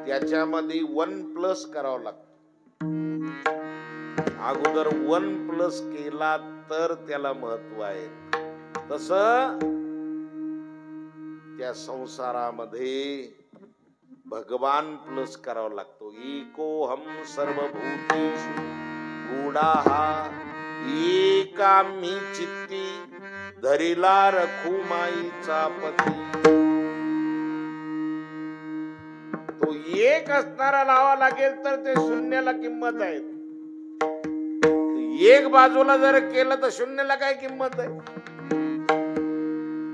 त्याच्यामध्ये 1+ करावं लागतं. अगोदर 1+ केला तर त्याला महत्व आहे. तस त्या संसारामध्ये भगवान प्लस करावा लागतो. एकोहम सर्वभूतेषु गूढाहा एकामी चित्ती धरिला रखुमाईचा पती. तो एक असणारा लावा लागेल तर ते शून्याला किंमत आहे. एक बाजूला जर केलं तर शून्याला काय किंमत आहे?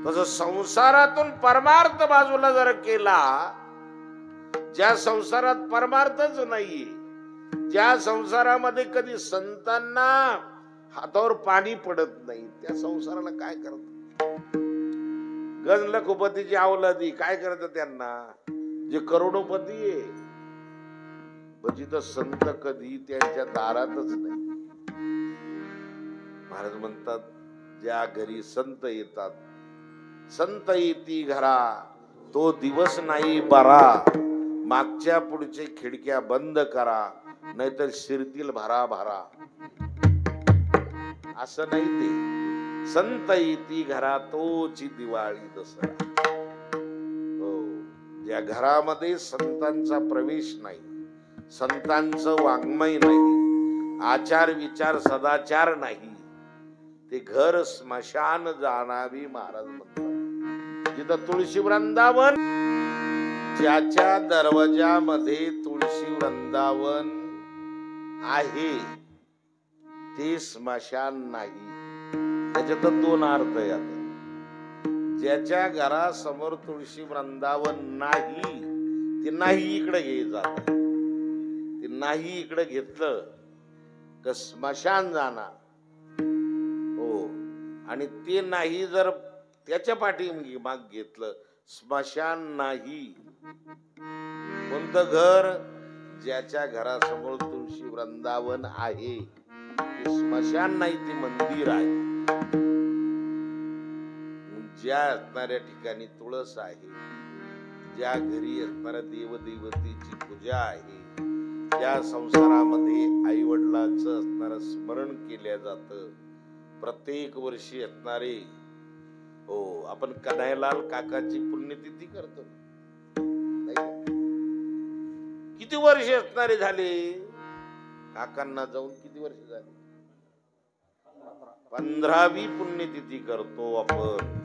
तसं संसारातून परमार्थ बाजूला जर केला, ज्या संसारात परमार्थच नाहीये, ज्या संसारामध्ये कधी संतांना हातावर पाणी पडत नाही, त्या संसाराला काय करत? गज लखोपतीची अवलादी काय करत त्यांना? जे करोडोपती आहे म्हणजे तर संत कधी त्यांच्या दारातच नाही. महाराज म्हणतात ज्या घरी संत येतात, संत येती घरा तो दिवस नाही बरा, मागच्या पुढचे खिडक्या बंद करा नाहीतर शिरतील भरा भरा. असं नाही ते. संत येती घरा तोची दिवाळी दसरा. हो, ज्या घरामध्ये संतांचा प्रवेश नाही, संतांचं वाङ्मय नाही, आचार विचार सदाचार नाही, ते घर स्मशान जाणावी. महाराज म्हणतात जिथं तुळशी वृंदावन, ज्याच्या दरवाजामध्ये तुळशी वृंदावन आहे ते स्मशान नाही. त्याच्यात 2 अर्थ आहेत. ज्याच्या घरासमोर तुळशी वृंदावन नाही ते नाही इकडे घे जात, ते नाही इकडे घेतलं तर स्मशान जाणार. हो, आणि ते नाही जर त्याच्या पाठी माग घेतलं, स्मशान नाही. कोणतं घर? ज्याच्या घरासमोर तुळशी वृंदावन आहे, ते स्मशान नाही, ते मंदिर आहे. ज्या असणाऱ्या ठिकाणी तुळस आहे, ज्या घरी असणाऱ्या देवदेवतेची पूजा आहे, त्या संसारामध्ये आई वडिलांचं असणारं स्मरण केल्या जात. प्रत्येक वर्षी असणारे, हो, आपण कन्हैयालाल काकाची पुण्यतिथी करतो. किती वर्ष असणारे झाले काकांना जाऊन? किती वर्ष झाले? 15वी पुण्यतिथी करतो आपण.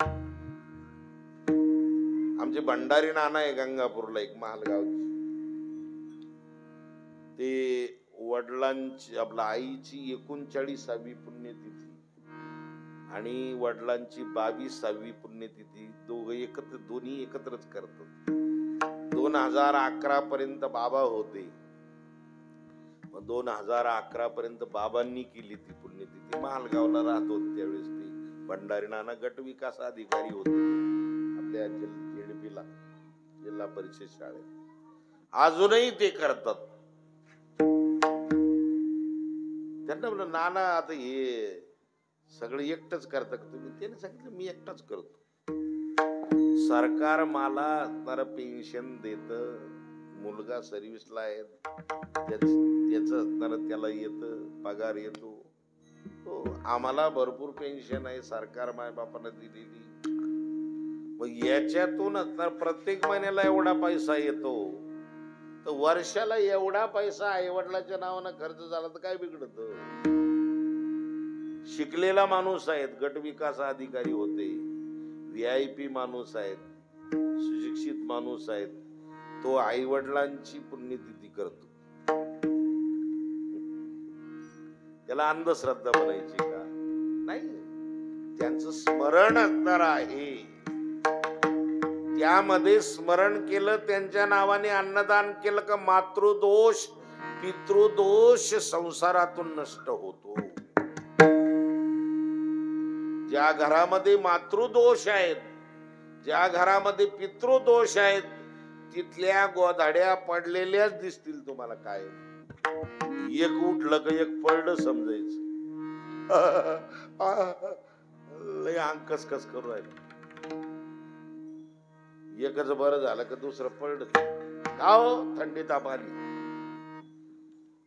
आमचे भंडारी नाना आहे गंगापूरला, एक महालगावची. ते वडिलांची, आपल्या आईची 39वी पुण्यतिथी आणि वडिलांची 22वी पुण्यतिथी दोन्ही एकत्रच करतात. 2011 पर्यंत बाबा होते, मग 2011 पर्यंत बाबांनी केली ती पुण्यतिथी. महालगावला राहत होते त्यावेळेस ते भंडारी नाना गट विकास अधिकारी होते आपल्या जेडपीला, जिल्हा परिषद शाळेत. अजूनही ते करतात. त्यांना म्हणलं, नाना आता हे सगळं एकटंच करता का तुम्ही? त्याने सांगितलं, मी एकटाच करतो. सरकार मला पेन्शन देत, मुलगा सर्व्हिसला आहे, त्याच असणार त्याला येत, पगार येतो. हो, आम्हाला भरपूर पेन्शन आहे, सरकार माय बापाने दिलेली. मग याच्यातून असणार प्रत्येक महिन्याला एवढा पैसा येतो, तर वर्षाला एवढा पैसा आई वडिलांच्या नावानं खर्च झाला तर काय बिघडत? शिकलेला माणूस आहेत, गट विकास अधिकारी होते, VIP माणूस आहेत, सुशिक्षित माणूस आहेत, तो आई वडिलांची पुण्यतिथी करतो. त्याला अंधश्रद्धा म्हणायची का? नाही, त्यांचं स्मरण असणार आहे. त्यामध्ये स्मरण केलं, त्यांच्या नावाने अन्नदान केलं का मातृदोष पितृदोष संसारातून नष्ट होतो. ज्या घरामध्ये मातृदोष आहेत, ज्या घरामध्ये पितृदोष आहेत, तिथल्या गोधाड्या पडलेल्याच दिसतील तुम्हाला. काय एक उठलं का एक पडलं समजायचं. लय अंकस कस करू राहिलं. एकच बरं झालं का दुसरं पडलं का हो? थंडी ताप आली,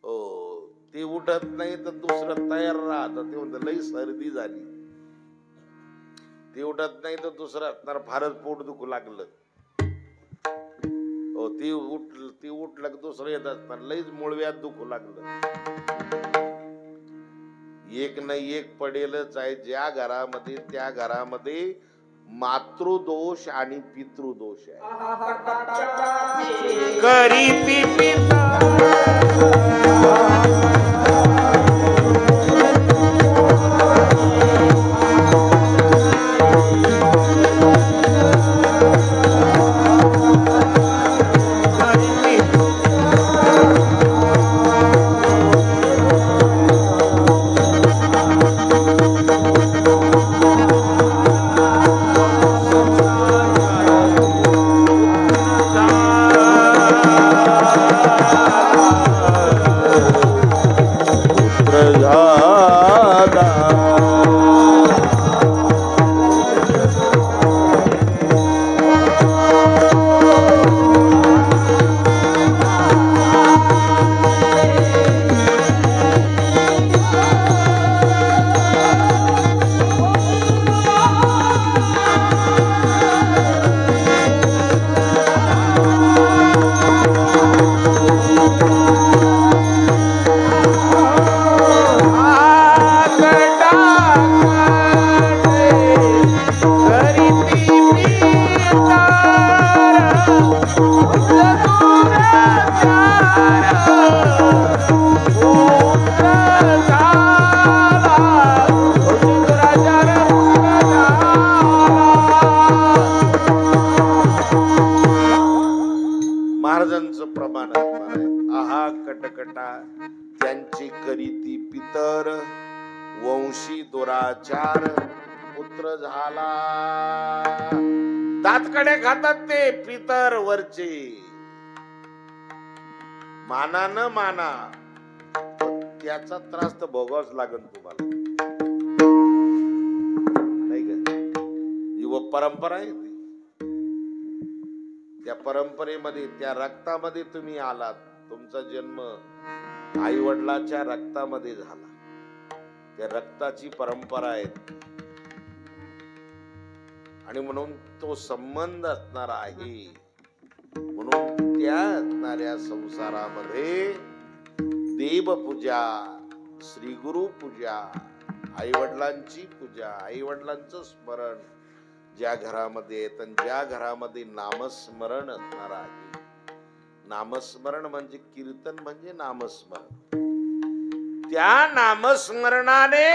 हो, ते उठत नाही तर दुसरं तयार राहत. ते म्हणत लई सर्दी झाली. ते उठत नाही तर दुसरं असणार फारच पोट दुखू लागलं. हो, ते उठलं की दुसरं येत असणार लईच मुळव्यात दुखू लागलं. एक नाही एक पडेलच आहे. ज्या घरामध्ये, त्या घरामध्ये मातृदोष आणि पितृदोष आहे. करीती पिता प्रमाण असणार आहे. आहा कटकटा त्यांची करीती पितर, वंशी दुराचार पुत्र झाला. दातकडे खातात ते पितर वरचे. माना न माना त्याचा त्रास तर भोगावाच लागेल तुम्हाला, नाही का? ही परंपरा आहे ती. त्या परंपरेमध्ये, त्या रक्तामध्ये तुम्ही आलात. तुमचा जन्म आई वडिलांच्या रक्तामध्ये झाला. त्या रक्ताची परंपरा आहे आणि म्हणून तो संबंध असणार आहे. म्हणून त्या असणाऱ्या संसारामध्ये देवपूजा, श्री गुरु पूजा, आई वडिलांची पूजा, आई वडिलांचं स्मरण ज्या घरामध्ये येत, ज्या घरामध्ये नामस्मरण असणार आहे. नामस्मरण म्हणजे कीर्तन, म्हणजे नामस्मरण. त्या नामस्मरणाने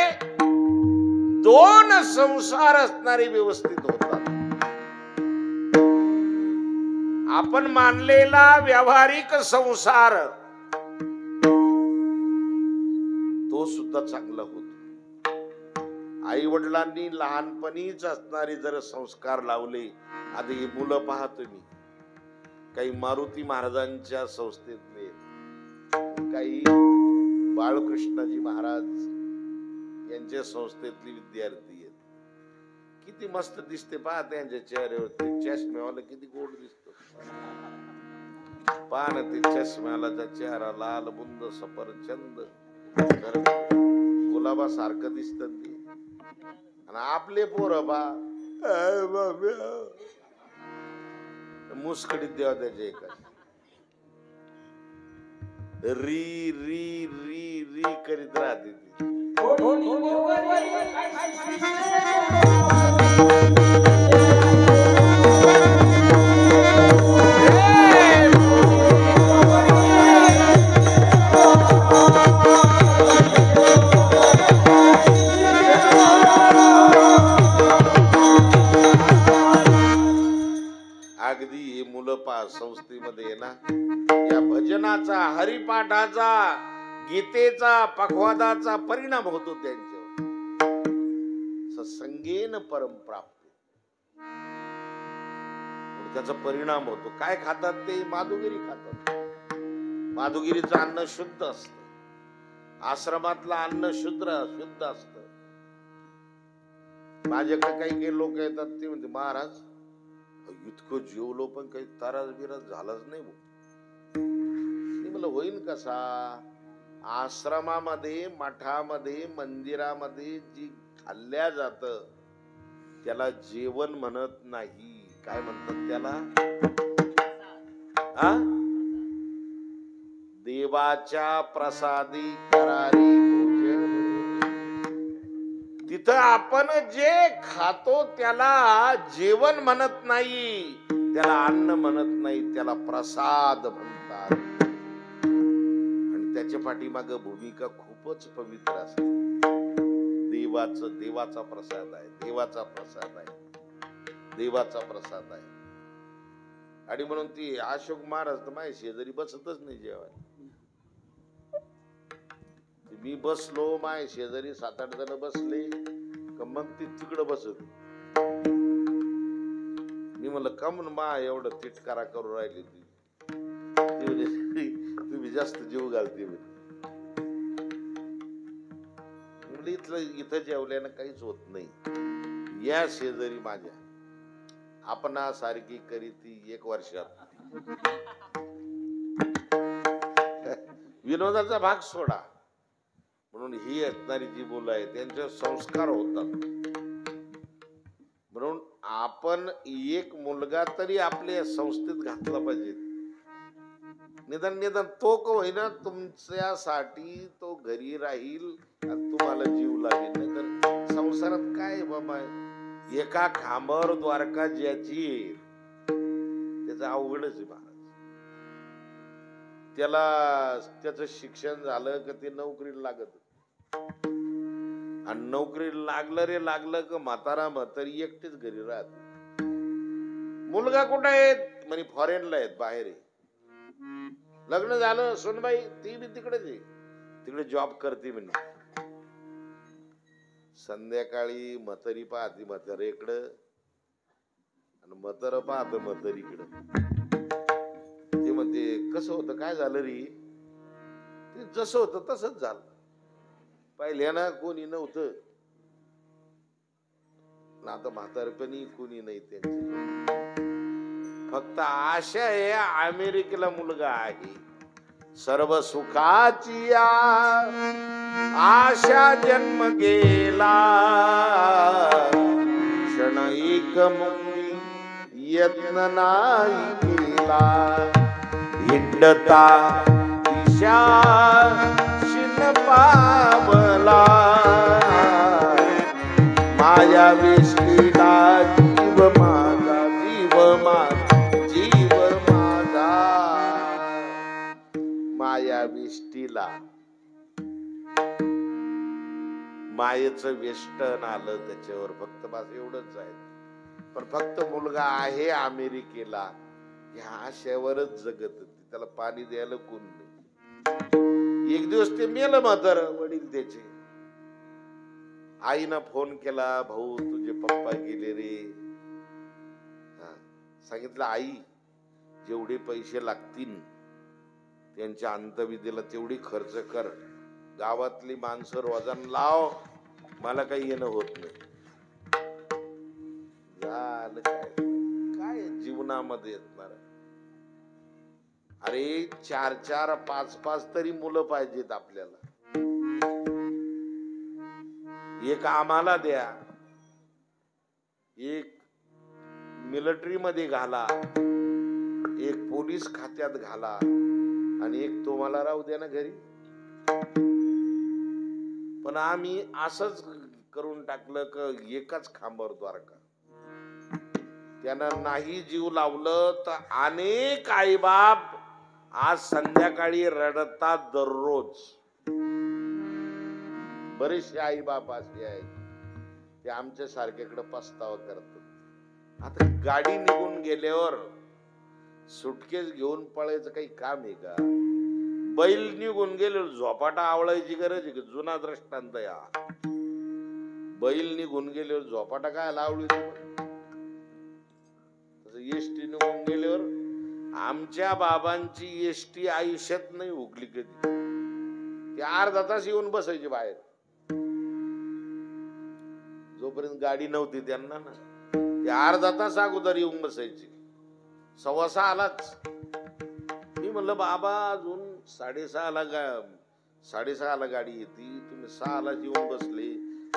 दोन संसार असणारे व्यवस्थित होतात. आपण मानलेला व्यावहारिक संसार तो सुद्धा चांगला होतो. आई वडिलांनी लहानपणीच असणारे जर संस्कार लावले. आधी मुलं पहा तुम्ही, काही मारुती महाराजांच्या संस्थेतले, काही बाळकृष्णाजी महाराज यांच्या संस्थेतली विद्यार्थी आहेत. किती मस्त दिसते पहा त्यांच्या चेहऱ्यावरती. चष्म्यावाला किती गोड दिसतो. पहा ना ते चष्म्यावालाचा चेहरा लाल बुंद सफरचंद गुलाबा सारखं दिसत ते. आणि आपले पोरं बा मुसकडीत देवा त्याचे एका री री री री करीत राहते ती. अगदी हे मुलं पा संस्थेमध्ये ना, या भजनाचा, हरिपाठाचा, गीतेचा, पखवादाचा परिणाम होतो त्यांच्यावर. सत्संगेन परमप्राप्ती, त्याचा परिणाम होतो. काय खातात ते? माधुगिरी खातात. माधुगिरीचं अन्न शुद्ध असत. आश्रमातलं अन्न शुद्ध असत. माझ्याकडे काही लोक येतात, ते म्हणते महाराज इतकं जेवलो पण काही तारास बिरास झालाच नाही. मला होईन कसा? आश्रमामध्ये, मठामध्ये, मंदिरामध्ये जी खाल्ल्या जात त्याला जेवण म्हणत नाही. काय म्हणतात त्याला? देवाच्या प्रसादी करारी भोजन. तिथं आपण जे खातो त्याला जेवण म्हणत नाही, त्याला अन्न म्हणत नाही, त्याला प्रसाद म्हणतात. आणि त्याच्या पाठीमाग भूमिका खूपच पवित्र असते. देवाचा प्रसाद आहे, देवाचा प्रसाद आहे, देवाचा प्रसाद आहे. आणि म्हणून ती अशोक महाराज तर माझ्या शेजारी बसतच नाही जेवायला. मी बसलो, माझ्या शेजारी 7-8 जण बसले, मग ती तिकडं बसत. मी म्हणलं का म्हणून मा एवढं तिटकारा करू राहिली तुम्ही जास्त जीव घालते. इथं जेवल्यानं काहीच होत नाही. या शेजारी माझ्या आपणासारखी करीती 1 वर्षात. विनोदाचा भाग सोडा. म्हणून ही असणारी जी मुलं आहेत त्यांचे संस्कार होतात. म्हणून आपण एक मुलगा तरी आपल्या संस्थेत घातला पाहिजे. निदान तो का होईना तुमच्यासाठी तो घरी राहील आणि तुम्हाला जीव लागेल. नाही तर संसारात काय बाबा, एका खांबावर द्वारका ज्याची त्याचं अवघडच आहे महाराज. त्याला त्याचं शिक्षण झालं का ते नोकरीला लागत, आणि नोकरीला लागलं का म्हातारी एकटीच घरी राहत. मुलगा कुठे आहेत? म्हणे फॉरेनला आहेत, बाहेर आहे. लग्न झालं, सोनबाई ती बी तिकडेच आहे, तिकडे जॉब करते म्हणे. संध्याकाळी म्हातारी पाहती म्हातारीकडं आणि म्हातारं पाहत म्हातारीकडं. ते म्हणते कसं होतं, काय झालं रे? ते जसं होतं तसंच झालं. पहिल्यानं कोणी नव्हतं, आता म्हातारपणी कोणी नाही त्यांचे. फक्त आशा आहे, अमेरिकेला मुलगा आहे. सर्व सुखाची आशा जन्म गेला, क्षण एक मुंगी यत्न नाही केला. हिंडता दिशा शिन पावला, माया विष्टीला जीव माझा, जीव माझा, जीव माझा. माया विष्टीला मायेचं वेष्टन आलं त्याच्यावर, फक्त बस एवढंच आहे. पण फक्त मुलगा आहे अमेरिकेला, ह्या आशेवरच जगत. त्याला पाणी द्यायला कोण नाही. एक दिवस ते मेलं म्हातार, वडील त्याचे. आईनं फोन केला, भाऊ तुझे पप्पा गेले रे. सांगितलं आई जेवढे पैसे लागतील त्यांच्या अंतविधीला तेवढी खर्च कर, गावातली माणसं रोजान लाव, मला काही येणं होत नाही. झालं काय जीवनामध्ये असणार. अरे 4-4, 5-5 तरी मुलं पाहिजेत आपल्याला. एक आम्हाला द्या, एक मिलिटरी मध्ये घाला, एक पोलीस खात्यात घाला आणि एक तुम्हाला राहू द्या ना घरी. पण आम्ही असंच करून टाकलं की एकाच खांबावर द्वारका. त्यानं नाही जीव लावलं तर अनेक आईबाप आज संध्याकाळी रडतात दररोज. बरेचसे आई बाप असे आहेत ते आमच्या सारख्याकडे पस्तावा करतात. आता गाडी निघून गेल्यावर सुटकेस घेऊन पळायचं काही काम आहे का? बैल निघून गेल्यावर झोपाटा आवळायची गरज आहे का? जुना दृष्टांत या. बैल निघून गेल्यावर झोपाटा काय लावली? एसटी निघून गेल्यावर आमच्या बाबांची एसटी आयुष्यात नाही उगली कधी. ते अर्धा तास येऊन बसायचे बाहेर, जोपर्यंत गाडी नव्हती त्यांना ना. ते अर्धा तास अगोदर येऊन बसायचे. 6:15 आलाच. मी म्हणलं बाबा अजून 6:30ला गाडी येते, तुम्ही 6ला येऊन बसले,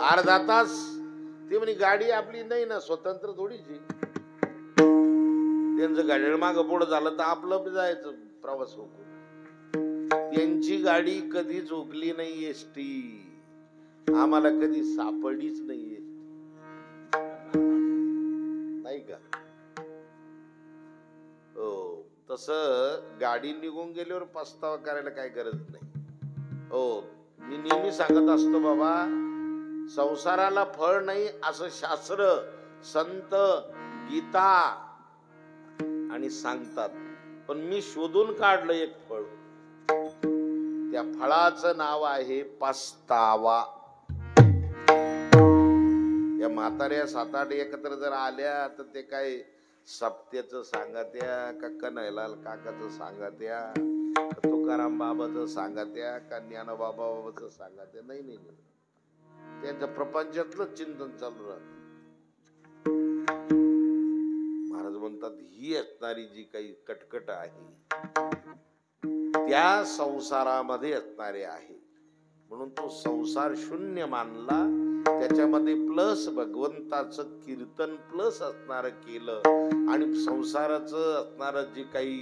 अर्धा तास. ते म्हणे गाडी आपली नाही ना, स्वतंत्र थोडीची. त्यांचं गाडी मागं पुढं झालं तर आपलं जायचं प्रवास होतो. त्यांची गाडी कधीच उगली नाही एसटी, आम्हाला कधी सापडलीच नाही नाही का? हो, तसं गाडी निघून गेल्यावर पस्तावा करायला काय गरज नाही. हो, मी नेहमी सांगत असतो बाबा, संसाराला फळ नाही असं शास्त्र, संत, गीता आणि सांगतात. पण मी शोधून काढलं एक फळ, त्या फळाचं नाव आहे पस्तावा. या म्हाताऱ्या 7-8 एकत्र जर आल्या तर ते काय सप्त्याचं सांगत्या का कन्हैलाल काकाचं सांगत्या का तुकाराम बाबाचं सांगत्या का ज्ञानोबा बाबाचं सांगत्या? नाही नाही, त्यांच्या प्रपंचातलं चिंतन चालू राहत. महाराज म्हणतात ही असणारी जी काही कटकट आहे त्या संसारामध्ये असणारे आहे. म्हणून तो संसार शून्य मानला, त्याच्यामध्ये प्लस भगवंताचं कीर्तन प्लस असणार केलं आणि संसाराचं असणार जे काही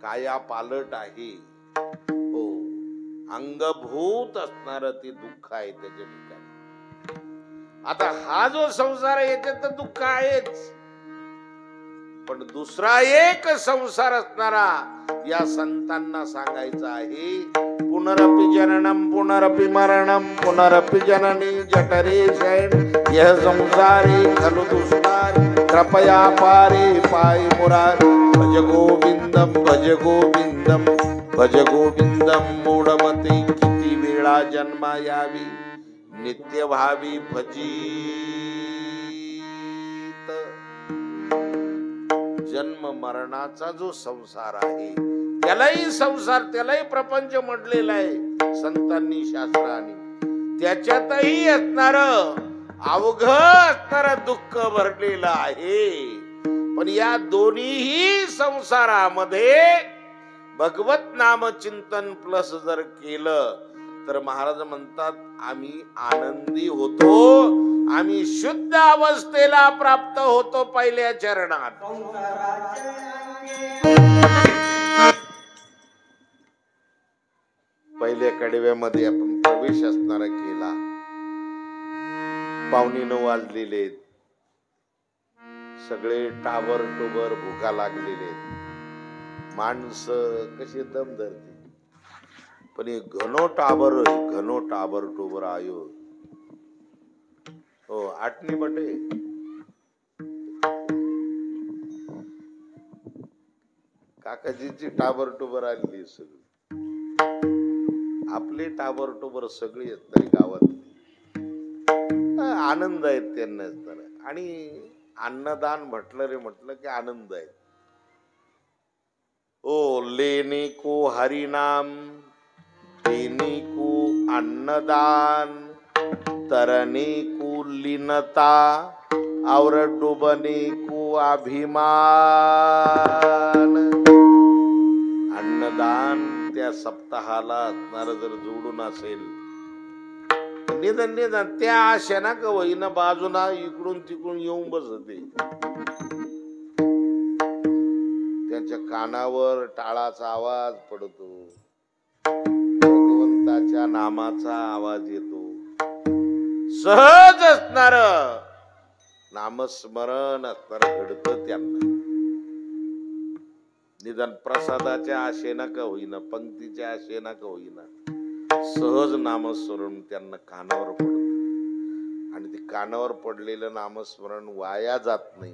काया पालट आहे, हो, अंगभूत असणार ते दुःख आहे त्याच्या ठिकाणी. आता हा जो संसार आहे याच्यात तर दुःख आहेच, पण दुसरा एक संसार असणारा या संतांना सांगायचं आहे. पुनरपि जननम पुनरपि मरणम पुनरपि जननी जठरे शयन यह संसारे खलु दुष्टारि कृपया पारे पाय मुरारी भज गोविंदम भज गोविंदम मूढमते किती वेळा जन्मा यावी नित्य भावी भजीत. जन्म मरणाचा जो संसार आहे त्यालाही संसार त्यालाही प्रपंच म्हटलेला आहे संतांनी शास्त्रांनी. त्याच्यातही असणार अवघ असणार दुःख भरलेलं आहे. पण या दोन्हीही संसारामध्ये भगवत नाम चिंतन प्लस जर केलं तर महाराज म्हणतात आम्ही आनंदी होतो, आम्ही शुद्ध अवस्थेला प्राप्त होतो पहिल्या चरणात. पहिल्या कडव्यामध्ये आपण प्रवेश असणारा केला. 9:15 वाजलेले, सगळे टावर टोबर भुका लागलेले, माणसं कशी दम धरते. पण घनो टाबर टोबर आयो. हो आठणी बटे काकाजीची टाबर टोबर आलेली सगळी. आपले टाबर टोबर सगळी तरी गावात आनंद आहेत त्यांना. आणि अन्नदान म्हटलं की आनंद आहे. ओ लेने को हरिनाम देने को अन्नदान तरने को लीनता और डुबने को अभिमान. अन्नदान त्या सप्ताहाला असणार जर जोडून असेल निधन त्या आशेना का होईना बाजूना इकडून तिकडून येऊन बसते. त्यांच्या कानावर टाळाचा आवाज पडतो, भगवंताच्या नामाचा आवाज येतो. सहज असणार नामस्मरण असणार घडतं त्यांना. निदान प्रसादाच्या आशेना का होईना, पंक्तीच्या आशेना का होईना, सहज नामस्मरण त्यांना कानावर पडत. आणि ते कानावर पडलेलं नामस्मरण वाया जात नाही.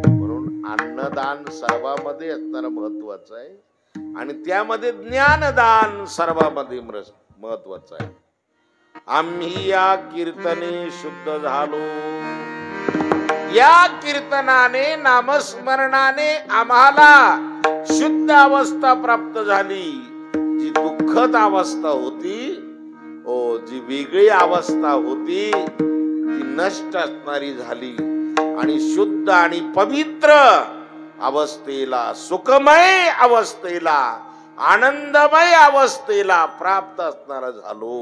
म्हणून अन्नदान सर्वांमध्ये असणारं महत्वाचं आहे आणि त्यामध्ये ज्ञानदान सर्वांमध्ये महत्वाचं आहे. आम्ही या कीर्तने शुद्ध झालो. या कीर्तनाने नामस्मरणाने आम्हाला शुद्ध अवस्था प्राप्त झाली. जी दुःखद अवस्था होती, जी वेगळी अवस्था होती ती नष्ट असणारी झाली आणि शुद्ध आणि पवित्र अवस्थेला, सुखमय अवस्थेला, आनंदमय अवस्थेला प्राप्त असणारा झालो.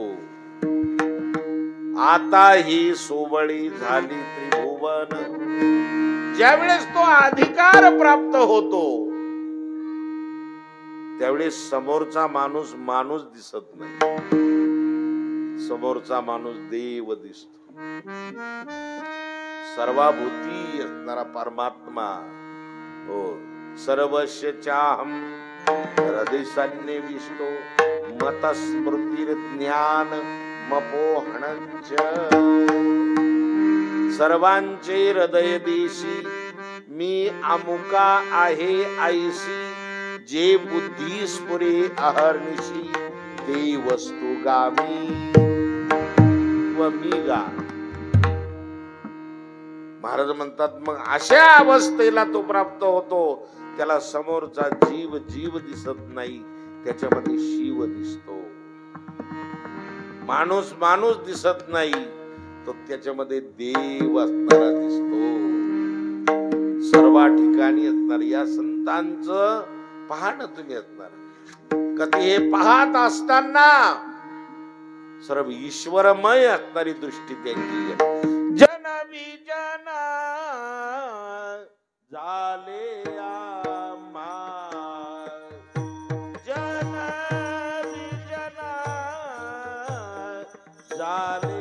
आता ही सोबळी झाली त्रिभुवन. ज्यावेळेस तो अधिकार प्राप्त होतो त्यावेळेस समोरचा माणूस माणूस दिसत नाही, समोरचा माणूस देव दिसतो. सर्वभूती असणारा परमात्मा. हो सर्वस्य चाहम हृदय सन्निविष्टो मत स्मृती ज्ञान मपोहणच. सर्वांचे हृदय देशी मी अमुका आहे ऐशी. जे बुद्धी स्फुरे अहर्निशी ते वस्तु गामी व मी गा. महाराज म्हणतात मग अशा अवस्थेला तो प्राप्त होतो. त्याला समोरचा जीव दिसत नाही, त्याच्यामध्ये शिव दिसतो. माणूस दिसत नाही, तो त्याच्यामध्ये देव असणारा दिसतो. सर्व ठिकाणी असणार या संतांचं पाहणं तुम्ही असणार. कधी हे पाहत असताना सर्व ईश्वरमय असणारी दृष्टी त्यांची. जन विजन झाले आम्हा, जन विजन झाले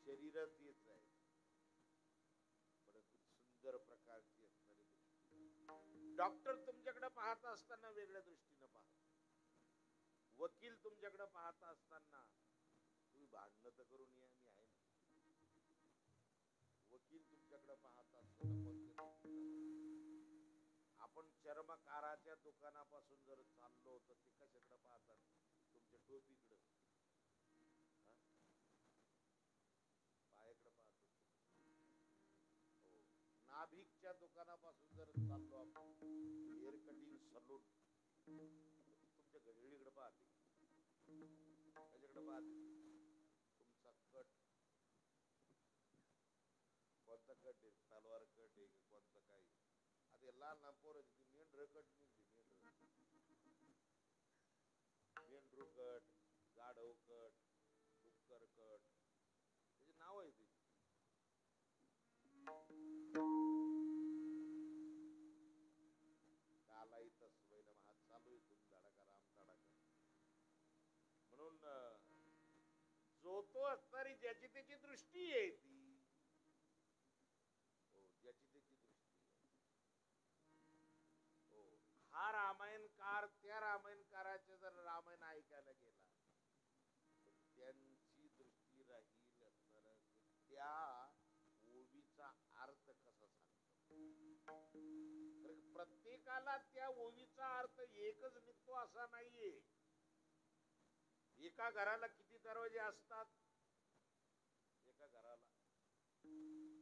शरीर तेच आहे, पण सुंदर प्रकारची असणारी दृष्टी. डॉक्टर तुमच्याकडे पाहत असताना वेगळ्या दृष्टीनं पाहत, वकील तुमच्याकडे पाहत असताना तुम्ही भांडणं तर करून या, मी आहे ना. वकील तुमच्याकडे पाहत असताना कोणत्या दृष्टीनं? आपण चर्मकाराच्या दुकानापासून जर चाललो तर ते कशाकडे पाहतात? तुमच्या टोपीकडे, पायाकडे पाहतो. हो. नाभिकच्या दुकानापासून जर चाललो आपण, हेअर कटिंग सलून, तुमच्या घड्याळीकडे पाहते, त्याच्याकडे पाहते तुमचा कट कोणता कट आहे, तलवार कट आहे कोणता, काही आता लहान लहान पोराची मेंढर कट निघली, मेंढरू कट, गाढव कट, डुक्कर कट, त्याचे नाव आहे ते. कालाही तस्वैन हात चालू आहे तुम धडाका राम धडाका. म्हणून जो तो असणारी ज्याची त्याची दृष्टी आहे ती, हो, ज्याची त्याची दृष्टी आहे. हो, हा रामायणकार त्या रामायणकाराचे जर रामायण ऐकायला गेला तर त्यांची दृष्टी राहील असणार त्या ओवीचा अर्थ कसा सांगतो. प्रत्येकाला त्या ओवीचा अर्थ एकच निघतो असा नाहीये. एका घराला किती दरवाजे असतात? एका घराला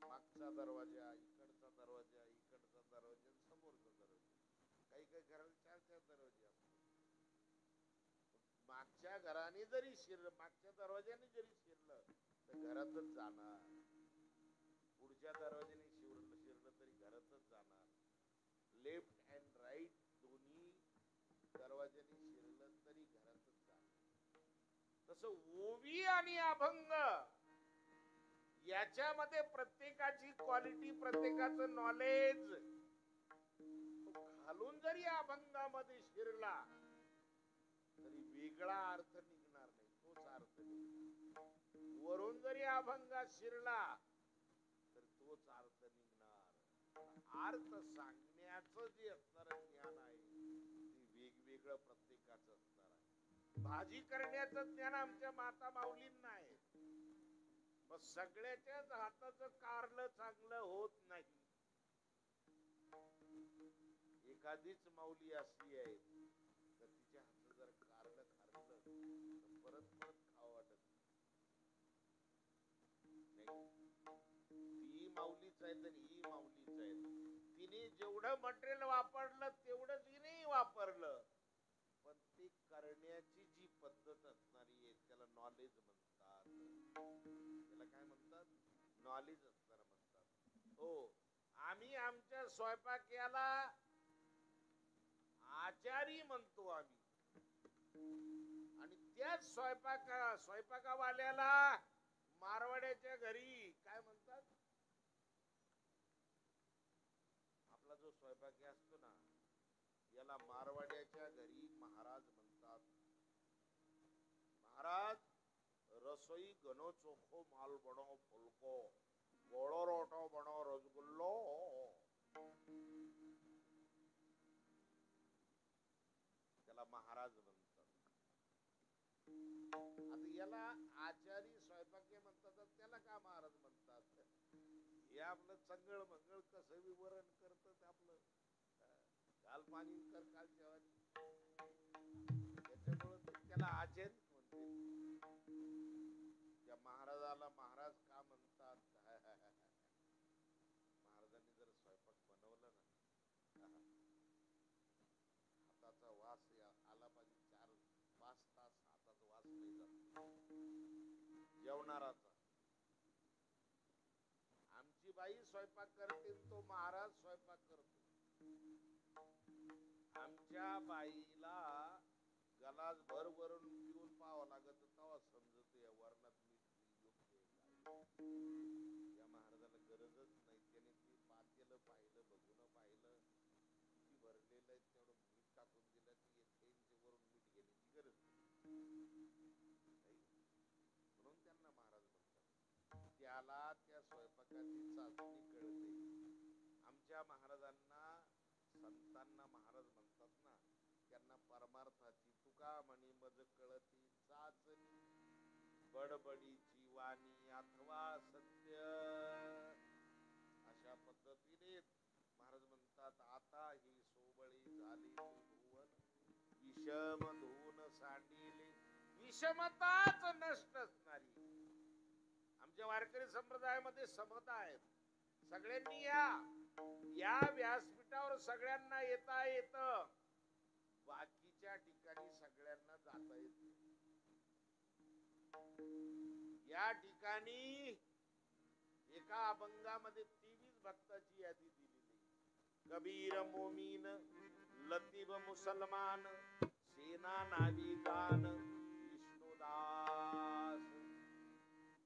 मागचा दरवाजा, इकडचा दरवाजा, इकडचा दरवाजा, समोरचा दरवाजा. काही काही घराला 4-4 दरवाजे असतात. मागच्या घराने जरी शिरलं, मागच्या दरवाजाने जरी शिरलं तर घरातच जाणार, पुढच्या दरवाजाने शिरलं तरी घरातच जाणार. लेफ्ट अँड राईट दोन्ही दरवाजाने शिरलं तरी घरातच जाणार. तसं ओवी आणि अभंग याच्यामध्ये प्रत्येकाची क्वालिटी, प्रत्येकाचं नॉलेज, घालून जरी अभंगामध्ये शिरला तरी वेगळा अर्थ निघणार नाही, तोच अर्थ निघणार. वरून जरी अभंगात शिरला तर तोच अर्थ निघणार. अर्थ सांगण्याचं जे असणार ज्ञान आहे ते वेगवेगळं प्रत्येकाचं असणार आहे. भाजी करण्याचं ज्ञान आमच्या माता माऊलींना आहे, पण सगळ्याच्याच हाताचं कारलं चांगलं होत नाही. एखादीच माऊली अशी आहे तर तिच्या हातचं जर कारलं खाल्लं तर परत परत खावं वाटत नाही. ती माऊलीच आहे तर ही माऊलीच आहे. तिने जेवढं मटेरियल वापरलं तेवढंच हिने वापरलं, पण ती करण्याची जी पद्धत असणारी आहे त्याला नॉलेज म्हणतात. त्याला काय म्हणतात? नॉलेज असणार म्हणतात. हो, आम्ही आमच्या स्वयंपाक्याला आचारी म्हणतो आम्ही, आणि त्याच स्वयंपाकावाल्याला मारवाड्याच्या घरी काय म्हणतात? आपला जो स्वयंपाकी असतो ना, याला मारवाड्याच्या घरी महाराज म्हणतात. महाराज, रसोई गनो चोखो माल बनो फुलको, गोळो रोटो बनो रसगुल्लो. त्याला महाराज म्हणतात. आता याला आचारी स्वयंपाकी म्हणतात, त्याला का महाराज म्हणतात? हे आपलं चंगळ मंगळ कसं विवरण करत आपलं, काल पाणी कर काल जेवानी, त्याच्यामुळं त्याला आचारीच म्हणते. त्या महाराजाला महाराज का म्हणतात? महाराजांनी जर स्वयंपाक बनवलं ना, हाताचा वास आला पाहिजे. 4-5 तास हाताचा वास नाही जात जेवणाराचा. आमची बाई स्वयंपाक करते, तो महाराज स्वयंपाक करतो. आमच्या बाईला गलास भर वरून पिऊन पाहावं लागत, तेव्हा समजत या वरणात मीठ योग्य आहे. या महाराजाला गरजच नाही, त्याने ते पातेलं पाहिलं, बघून पाहिलं किती भरलेलं आहे तेवढं मीठ टाकून दिलं की येथे वरून मीठ घेण्याची गरज नाही. म्हणून त्यांना महाराज म्हणतात. मार्गाची चाचणी कळते. आमच्या महाराजांना, संतांना महाराज म्हणतात ना, त्यांना परमार्थाची तुका म्हणी मज कळती चाचणी, बडबडीची वाणी अथवा सत्य. अशा पद्धतीने महाराज म्हणतात, आता ही सोबळी झाली त्रिभुवन, विषम धुवून सांडिले. विषमताच नष्ट असणारी. आमच्या वारकरी संप्रदायामध्ये समता आहेत. सगळ्यांनी या व्यासपीठावर सगळ्यांना येता येत, बाकीच्या ठिकाणी सगळ्यांना जाता येत. या ठिकाणी एका अभंगामध्ये 23 भक्ताची यादी दिलेली. कबीर मोमीन, लतीफ मुसलमान, सेना नावीदान, विष्णुदास.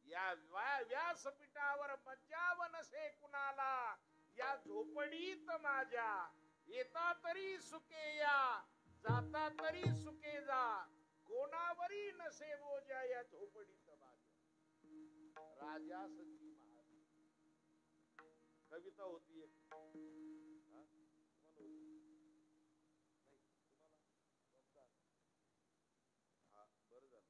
या व्यासपीठावर मज्जाव नसे कुणाला, या झोपडीत माझ्या येता तरी सुखे या, जाता तरी सुखे जा, कोणावरी नसे बोजा या झोपडीत माझ्या. राजासची महाराज कविता होती एक. बरं झालं.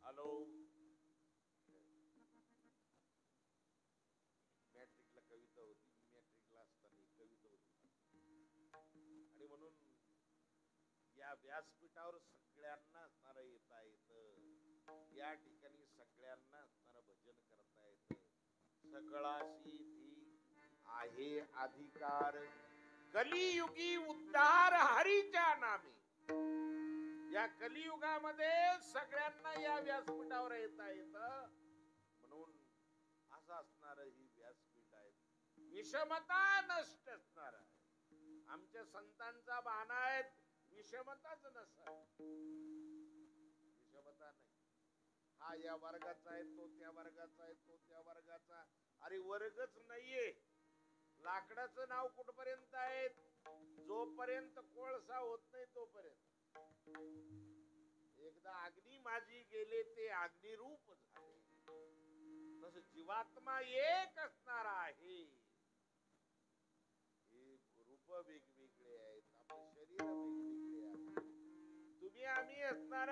हॅलो, मॅट्रिकला कविता होती. मॅट्रिकला असताना कविता होती. आणि म्हणून या व्यासपीठावर सगळ्यांना असणारा येता येत, या ठिकाणी सगळ्यांना असणारा भजन करता येत. सकळाशी आहे अधिकार, कलियुगी उद्धार हरीच्या नामे. या कलियुगामध्ये सगळ्यांना या व्यासपीठावर येता येत. म्हणून असं असणार ही व्यासपीठ आहे. विषमता नष्ट असणार आहे. आमच्या संतांचा बाणा आहे, विषमताच नसा. विषमता नाही. हा या वर्गाचा आहे, तो त्या वर्गाचा आहे, तो त्या वर्गाचा. अरे वर्गच नाहीये. लाकडाचं नाव कुठपर्यंत आहे? जोपर्यंत कोळसा होत नाही तोपर्यंत. एकदा अग्नी माझी गेले ते अग्निरूप झाले. तस जीवात्मा एक असणार आहे. हे रूप वेगवेगळे आहेत, आपले शरीर वेगवेगळे आहे. तुम्ही आम्ही असणार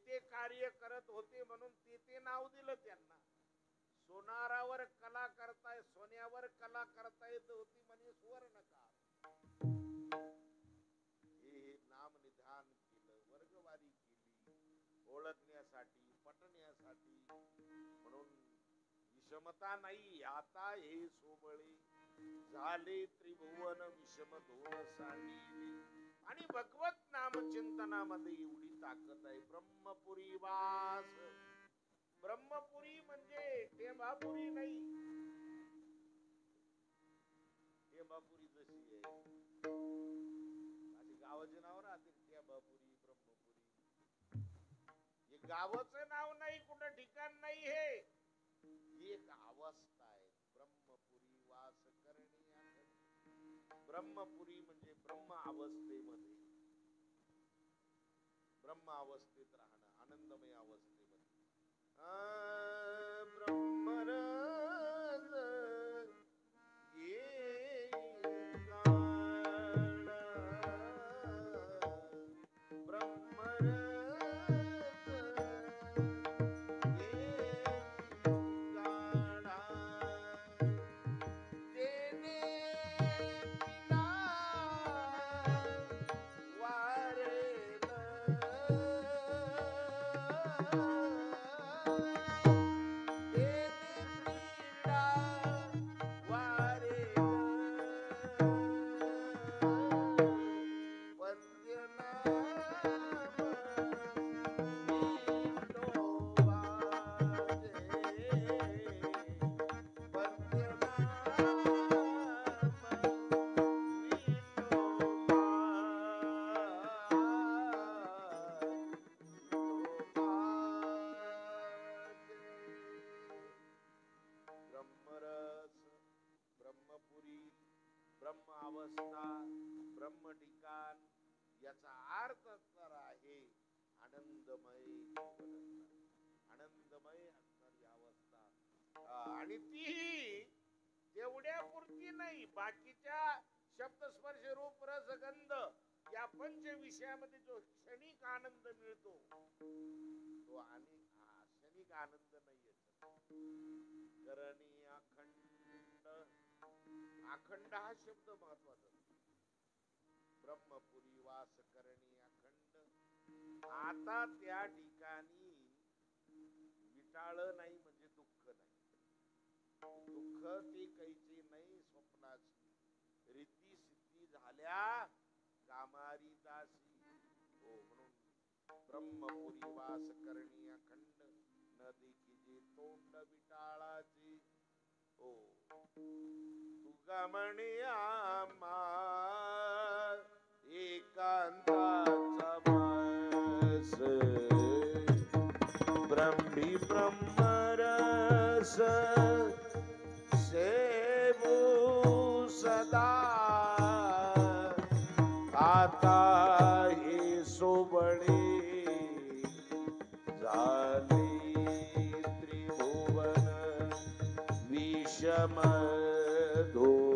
ते कार्य करत होते म्हणून ते नाव दिलं त्यांना. सोनारावर कला करताय, सोन्यावर कला करता येत होती म्हणजे सुवर्णकार. हे नाम निधान केलं, वर्गवारी केली, ओळखण्यासाठी, पटण्यासाठी. म्हणून विषमता नाही. आता हे सोबळे झाले त्रिभुवन, विषम धोन सांडिले. आणि भगवत नाम चिंतनामध्ये एवढी ताकद आहे. ब्रह्मपुरी वास. ब्रह्मपुरी म्हणजे टेंभापुरी नाही. टेंभापुरी जशी आहे अशी गावाचे नाव राहते. टेंभापुरी, ब्रह्मपुरी. हे गावाचं नाव नाही, कुठं ठिकाण नाही. हे एक अवस्था आहे. ब्रह्मपुरी वास करणे. ब्रह्मपुरी म्हणजे ब्रह्म अवस्थेमध्ये, ब्रह्म अवस्थेत राहणं, आनंदमय अवस्थेमध्ये. ब्रह्मरस ये ब्रह्मरस आनंदमय जीवन असणार, आनंदमय असणारी अवस्था. आणि ती तेवढ्या पुरती नाही, बाकीच्या शब्द स्पर्श रूप रस गंध या पंच विषयामध्ये जो क्षणिक आनंद मिळतो तो आणि क्षणिक आनंद नाहीये. करणी अखंड, अखंड हा शब्द महत्वाचा. ब्रह्मपुरी वास करणी अखंड. आता त्या ठिकाणी विटाळ नाही म्हणजे दुःख नाही. दुःख ती कैची नाही स्वप्नाची, रिद्धी सिद्धी झाल्या कामारी दासी. हो, म्हणून ब्रह्मपुरी वास करणी अखंड, न देखीजे तोंड विटाळाचे. हो, तुगा म्हणे आम्हा एकांताचा वास, ब्रह्मी ब्रह्मरस सेवू सदा. आता हे सोबणे झाले त्रिभुवन विषम धोण.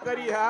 करी हा.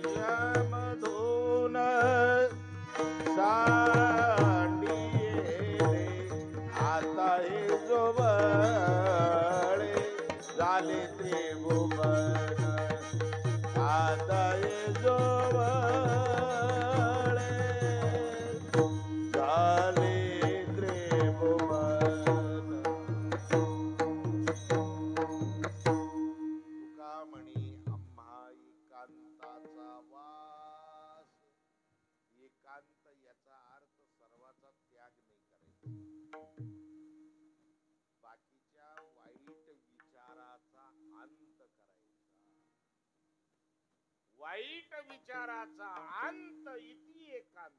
यमधून सांडिये आता हे जोबळे झाले त्रिभुवन. आता हे जोबळे झाले त्रिभुवन. तुका म्हणी आम्हा एकांताचा वास. एकांत याचा अर्थ सर्वाचा त्याग नाही करायचा. बाकीच्या वाईट विचाराचा अंत करायचा. वाईट विचाराचा अंत इति एकांत.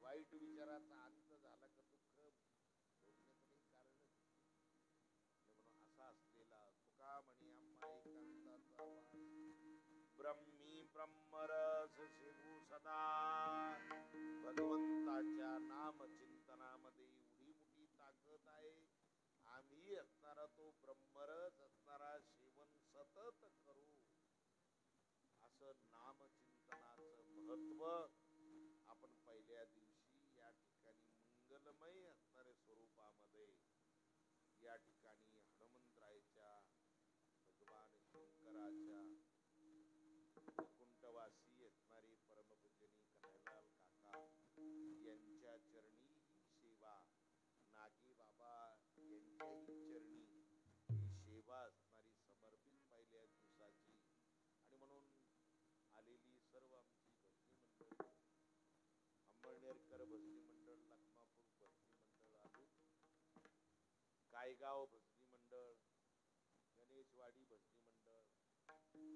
वाईट विचाराचा अंत झाला का दुःख भोगण्याचं कारण म्हणून असा असलेला तुका म्हणे आम्हा एकांताचा वास. ब्रह्मी ब्रह्मरस सेवू सदा. भगवंताच्या नाम चिंतनामध्ये एवढी मोठी ताकद आहे. आम्ही असणारा तो ब्रह्मरस असणारा सेवन सतत करू. असं नामचिंतनाचं महत्व आपण पहिल्या दिवशी या ठिकाणी मंगलमय असणाऱ्या स्वरूपामध्ये या ठिकाणी हनुमंतरायच्या भगवान शंकराच्या वैकुंठवासी असणारे परमपूजनी कन्हैयालाल काका यांच्या चरणी ही सेवा, नागे बाबा यांच्याही चरणी ही सेवा असणारी समर्पित पहिल्या दिवसाची. आणि म्हणून आलेली सर्व आमची भजनी मंडळी, अंमळनेरकर भजनी मंडळ, लखमापूर भजनी मंडळ, अजून कायगाव भजनी मंडळ, गणेशवाडी भजनी मंडळ, अजून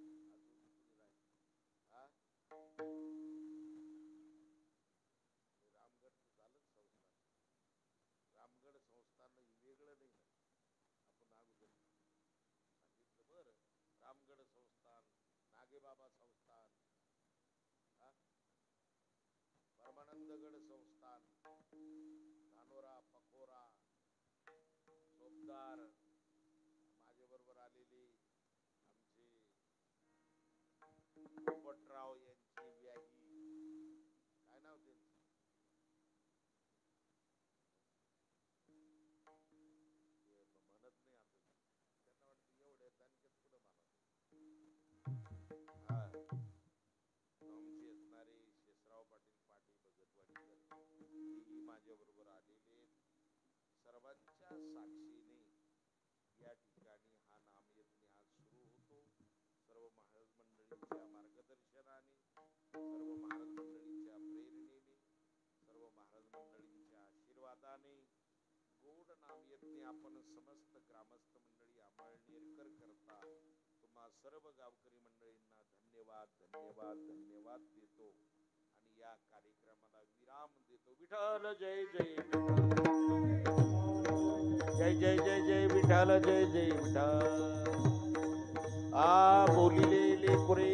रामगडचं झालंच संस्थान. रामगड संस्थान वेगळं नाही ना, आपण अगोदर सांगितलं. बरं, रामगड संस्थान, नागेबाबा संस्थान, परमानंदगड संस्थान, धानोरा, पकोरा, चोपदार, माझ्या बरोबर आलेले आमचे पोपटराव यांची व्याही, काय नाव त्यांचं, म्हणत नाही आता. त्यांना वाटतं एवढ्या दानक्यात पुढं म्हणा. हा, आमचे असणारे शेषराव पाटील पाटील भगतवाडीकर हेही माझ्या बरोबर आलेले. सर्वांच्या साक्षीने या ठिकाणी हा नामयज्ञ आज सुरू होतो. सर्व महाराज मंडळींच्या मार्गदर्शनाने, सर्व महाराज मंडळींच्या प्रेरणेने, सर्व महाराज मंडळींच्या आशीर्वादाने गोड नामयज्ञ आपण समस्त ग्रामस्थ मंडळी अंमळनेरकर करता तुम्हा सर्व गावकरी मंडळींना धन्यवाद धन्यवाद धन्यवाद देतो आणि या कार्यक्रमाला विराम देतो. विठ्ठल जय जय जय जय जय जय विठ्ठल जय जय विठ्ठल. आ बोलिले लेकुरे